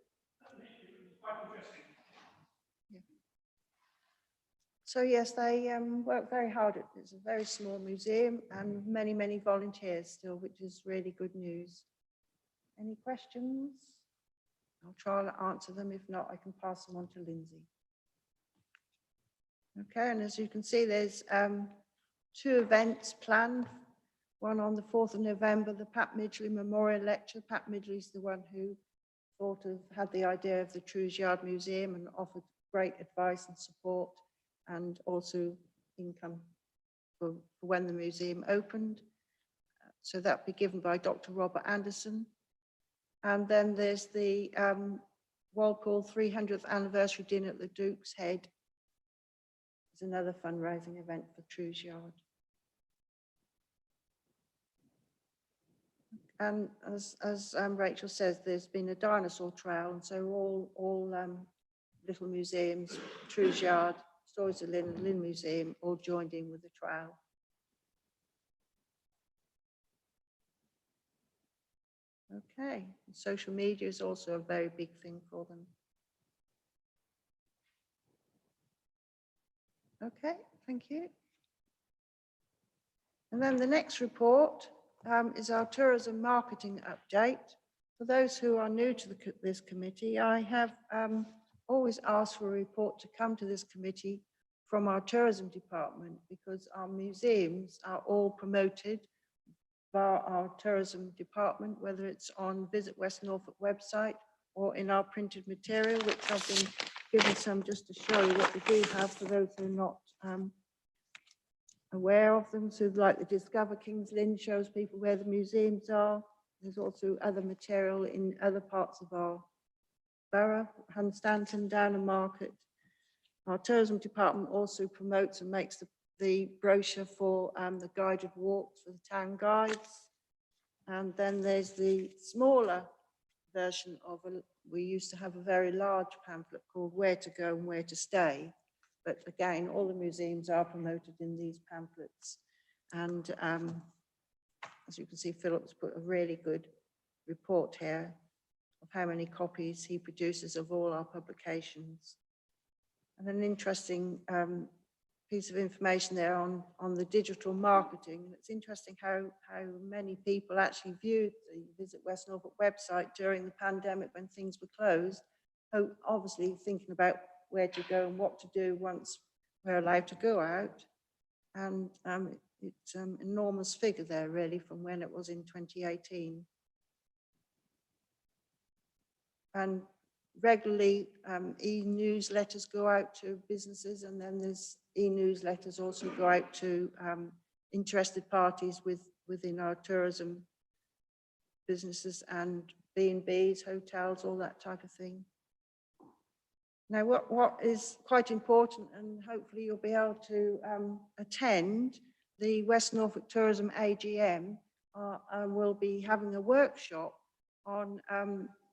Quite interesting. Yeah. So yes, they work very hard. It's a very small museum and many volunteers still, which is really good news. Any questions? I'll try to answer them. If not, I can pass them on to Lindsay. Okay, and as you can see, there's 2 events planned. One on the 4th of November, the Pat Midgley Memorial Lecture. Pat Midgley's the one who had the idea of the True's Yard Museum and offered great advice and support, and also income for when the museum opened. So that'll be given by Dr. Robert Anderson. And then there's the Walpole 300th anniversary dinner at the Duke's Head. It's another fundraising event for True's Yard. And as Rachel says, there's been a dinosaur trail, and so all little museums, True's Yard, Stories of Lynn Museum, all joined in with the trail. Okay, social media is also a very big thing for them. Okay, thank you. And then the next report is our tourism marketing update. For those who are new to this committee, I have always asked for a report to come to this committee from our tourism department, because our museums are all promoted by our tourism department, whether it's on Visit West Norfolk website or in our printed material, which I've been given some just to show you what we do have for those who are not aware of them. So like the Discover Kings Lynn shows people where the museums are. There's also other material in other parts of our borough, Hunstanton, Downham Market. Our tourism department also promotes and makes the brochure for the guided walks for the town guides. And then there's the smaller version of we used to have a very large pamphlet called Where to Go and Where to Stay. But again, all the museums are promoted in these pamphlets. And as you can see, Philip's put a really good report here of how many copies he produces of all our publications. And an interesting piece of information there on the digital marketing. It's interesting how many people actually viewed the Visit West Norfolk website during the pandemic when things were closed, obviously thinking about where to go and what to do once we're allowed to go out. And it's an enormous figure there really from when it was in 2018. And regularly e-newsletters go out to businesses, and then there's e-newsletters also go out to interested parties within our tourism businesses and B&Bs, hotels, all that type of thing. Now, what is quite important, and hopefully you'll be able to attend, the West Norfolk Tourism AGM will be having a workshop on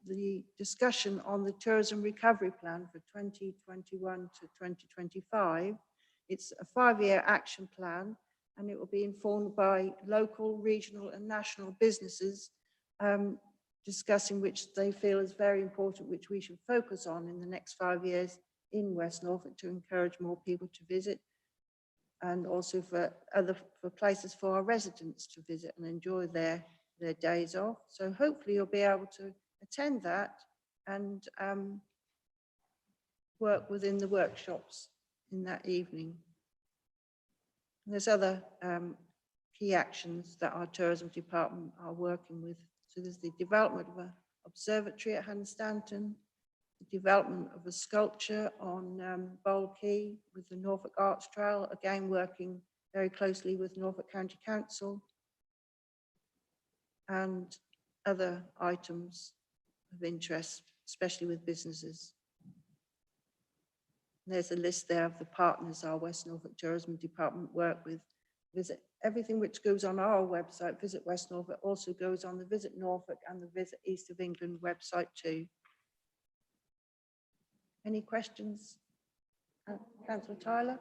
the discussion on the tourism recovery plan for 2021 to 2025. It's a 5-year action plan, and it will be informed by local, regional and national businesses discussing which they feel is very important, which we should focus on in the next 5 years in West Norfolk to encourage more people to visit, and also for places for our residents to visit and enjoy their days off. So hopefully you'll be able to attend that and work within the workshops in that evening. And there's other key actions that our tourism department are working with. So there's the development of an observatory at Hunstanton, the development of a sculpture on Bowl Quay with the Norfolk Arts Trail, again working very closely with Norfolk County Council, and other items of interest, especially with businesses. There's a list there of the partners our West Norfolk Tourism Department work with. Visit everything which goes on our website, Visit West Norfolk, also goes on the Visit Norfolk and the Visit East of England website too. Any questions? Councillor Tyler?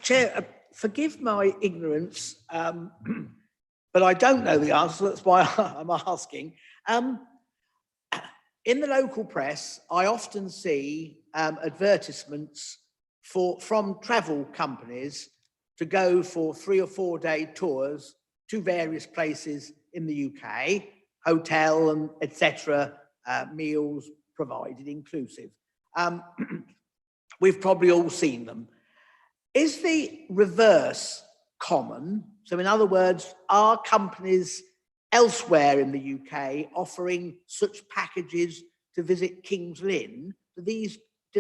Chair, forgive my ignorance, but I don't know the answer, that's why I'm asking. In the local press, I often see advertisements from travel companies to go for 3 or 4 day tours to various places in the UK, hotel and etc., meals provided inclusive. We've probably all seen them. Is the reverse common? So in other words, are companies elsewhere in the UK offering such packages to visit King's Lynn? Do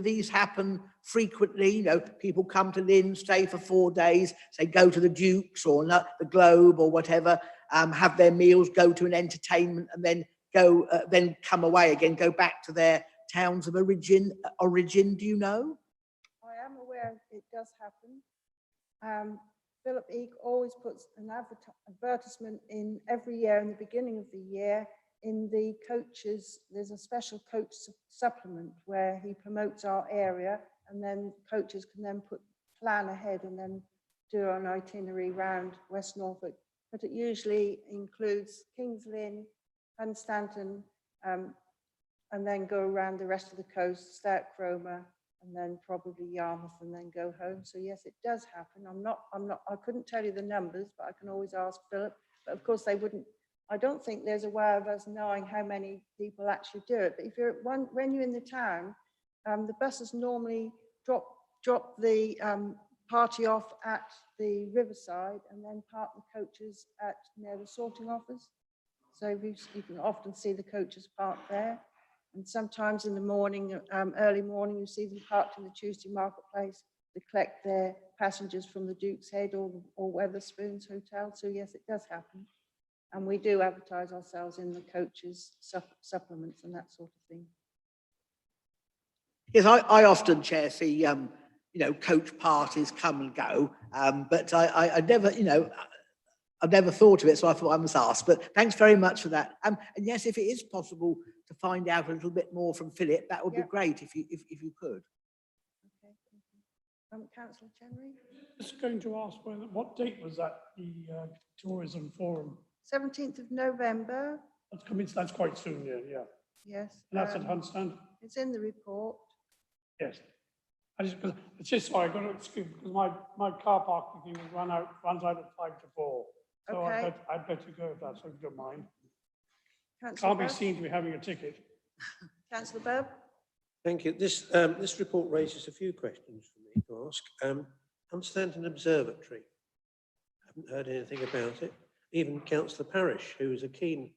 these happen frequently? You know, people come to Lynn, stay for 4 days, say go to the Dukes or the Globe or whatever, have their meals, go to an entertainment, and then go, then come away again, go back to their towns of origin. Do you know? I am aware it does happen. Philip Eek always puts an advertisement in every year in the beginning of the year in the coaches. There's a special coach supplement where he promotes our area, and then coaches can then plan ahead and then do an itinerary around West Norfolk. But it usually includes King's Lynn, Hunstanton, and then go around the rest of the coast, stay at Cromer, and then probably Yarmouth, and then go home. So yes, it does happen. I couldn't tell you the numbers, but I can always ask Philip. But of course they wouldn't. I don't think there's a way of us knowing how many people actually do it. But if you're when you're in the town, the buses normally drop the party off at the riverside and then park the coaches at near the sorting office. So you can often see the coaches parked there. And sometimes in the morning, early morning, you see them parked in the Tuesday marketplace to collect their passengers from the Duke's Head or Wetherspoons Hotel. So yes, it does happen. And we do advertise ourselves in the coaches, supplements and that sort of thing. Yes, I often, Chair, see, coach parties come and go, but I never, I've never thought of it, so I thought I must ask. But thanks very much for that. And yes, if it is possible to find out a little bit more from Philip, that would be great if you could. Okay, thank you. Councillor Chenry? Just going to ask what date was that, the tourism forum? 17th of November. That's quite soon, yeah. Yes. And that's at Hunstanton? It's in the report. Yes. It's just sorry, I got to excuse because my car parking thing runs out at 5 to 4. So Okay. I'd better go if that's, if you don't mind. Councillor Can't be Bebb? seen to be having a ticket. Councillor Bebb? Thank you. This report raises a few questions for me to ask. Hunstanton Observatory. Haven't heard anything about it. Even Councillor Parish, who is a keen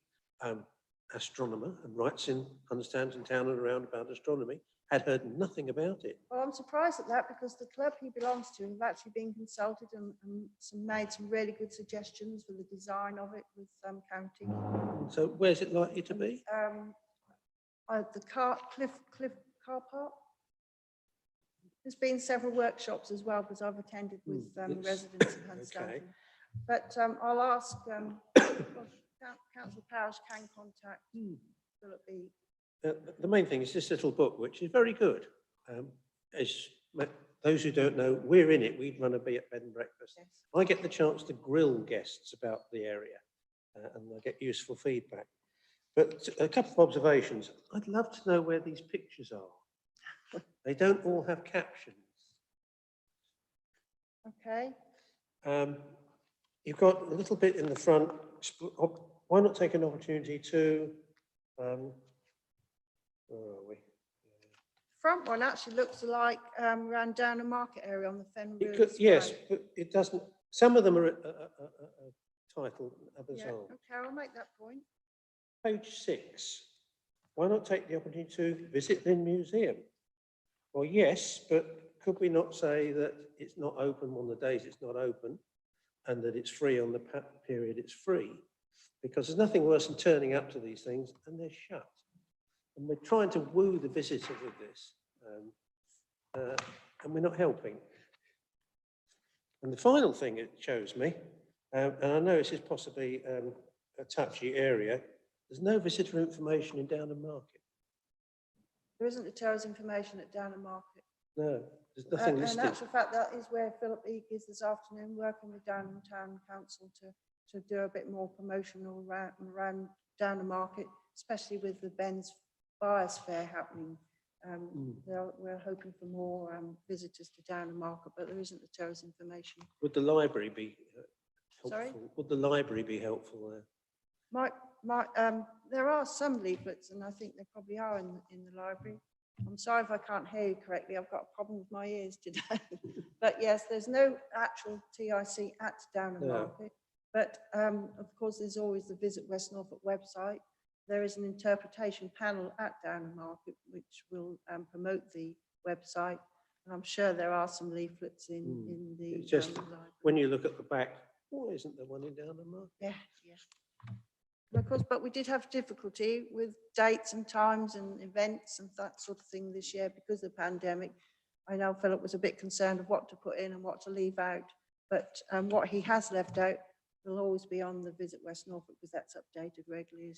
astronomer and writes in Hunstanton Town and around about astronomy, had heard nothing about it. Well, I'm surprised at that because the club he belongs to have actually been consulted and made some really good suggestions for the design of it with county. So where's it likely to be? The Cliff car park. There's been several workshops as well, because I've attended with Yes. residents of Hunstanton. Okay. But I'll ask, Councillor Powers can contact Philip E. The main thing is this little book, which is very good. As those who don't know, we're in it. We run a bed and breakfast. Yes. I get the chance to grill guests about the area and I get useful feedback. But a couple of observations. I'd love to know where these pictures are. They don't all have captions. Okay. You've got a little bit in the front. Why not take an opportunity to, where are we? Front one actually looks like around down the market area on the Fen It Road. could, yes, but it doesn't. Some of them are titled, others Yeah, aren't. okay, I'll make that point. Page 6. Why not take the opportunity to visit Lynn Museum? Well, yes, but could we not say that it's not open on the days it's not open and that it's free on the period it's free? Because there's nothing worse than turning up to these things and they're shut. And we're trying to woo the visitor with this, and we're not helping. And the final thing it shows me, and I know this is possibly a touchy area, there's no visitor information in Downham Market. There isn't the terrace information at Downham Market. No, there's nothing In listed. actual fact, that is where Philip Eek is this afternoon, working with Downham Town Council to do a bit more promotional around Downham Market, especially with the Ben's Buyers Fair happening. We're hoping for more visitors to Downham Market, but there isn't the terrace information. Would the library be helpful? Sorry? Would the library be helpful there? There are some leaflets, and I think there probably are in the library. I'm sorry if I can't hear you correctly. I've got a problem with my ears today. But yes, there's no actual TIC at Downham Market. But of course, there's always the Visit West Norfolk website. There is an interpretation panel at Downham Market, which will promote the website. And I'm sure there are some leaflets in the It's just library. when you look at the back, why isn't there one in Downham Market? Yeah, yeah. Of course, but we did have difficulty with dates and times and events and that sort of thing this year because of the pandemic. I know Philip was a bit concerned of what to put in and what to leave out, but what he has left out will always be on the Visit West Norfolk because that's updated regularly,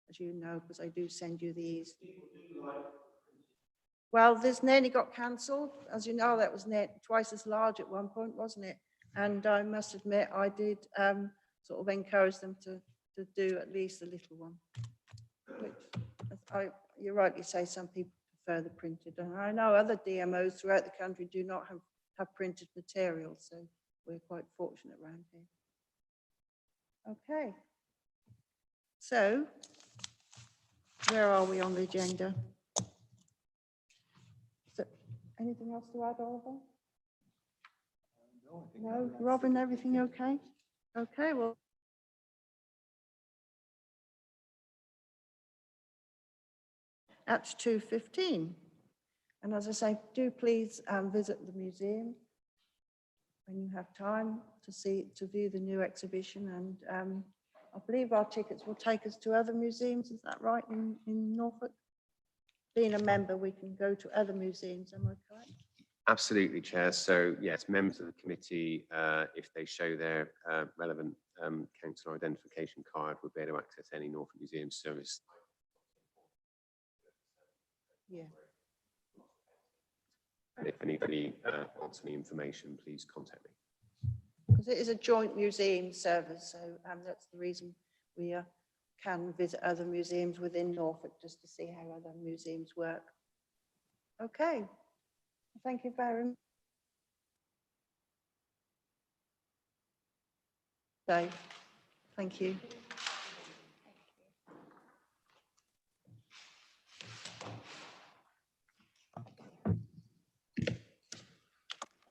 as you know, because I do send you these. Well, this nearly got cancelled. As you know, that was twice as large at one point, wasn't it? And I must admit, I did sort of encourage them to do at least a little one, which you rightly say some people prefer the printed, and I know other DMOs throughout the country do not have printed material, so we're quite fortunate around here. Okay, so where are we on the agenda? So, anything else to add, Oliver? No, Robin, everything okay? Okay, well. At 2:15. And as I say, do please visit the museum when you have time to view the new exhibition. And I believe our tickets will take us to other museums. Is that right in Norfolk? Being a member, we can go to other museums. Am I correct? Absolutely, Chair. So yes, members of the committee, if they show their relevant council identification card, will be able to access any Norfolk Museum service. Yeah. And if anybody wants any information, please contact me. Because it is a joint museum service, so that's the reason we can visit other museums within Norfolk just to see how other museums work. Okay, thank you very much. Dave, thank you.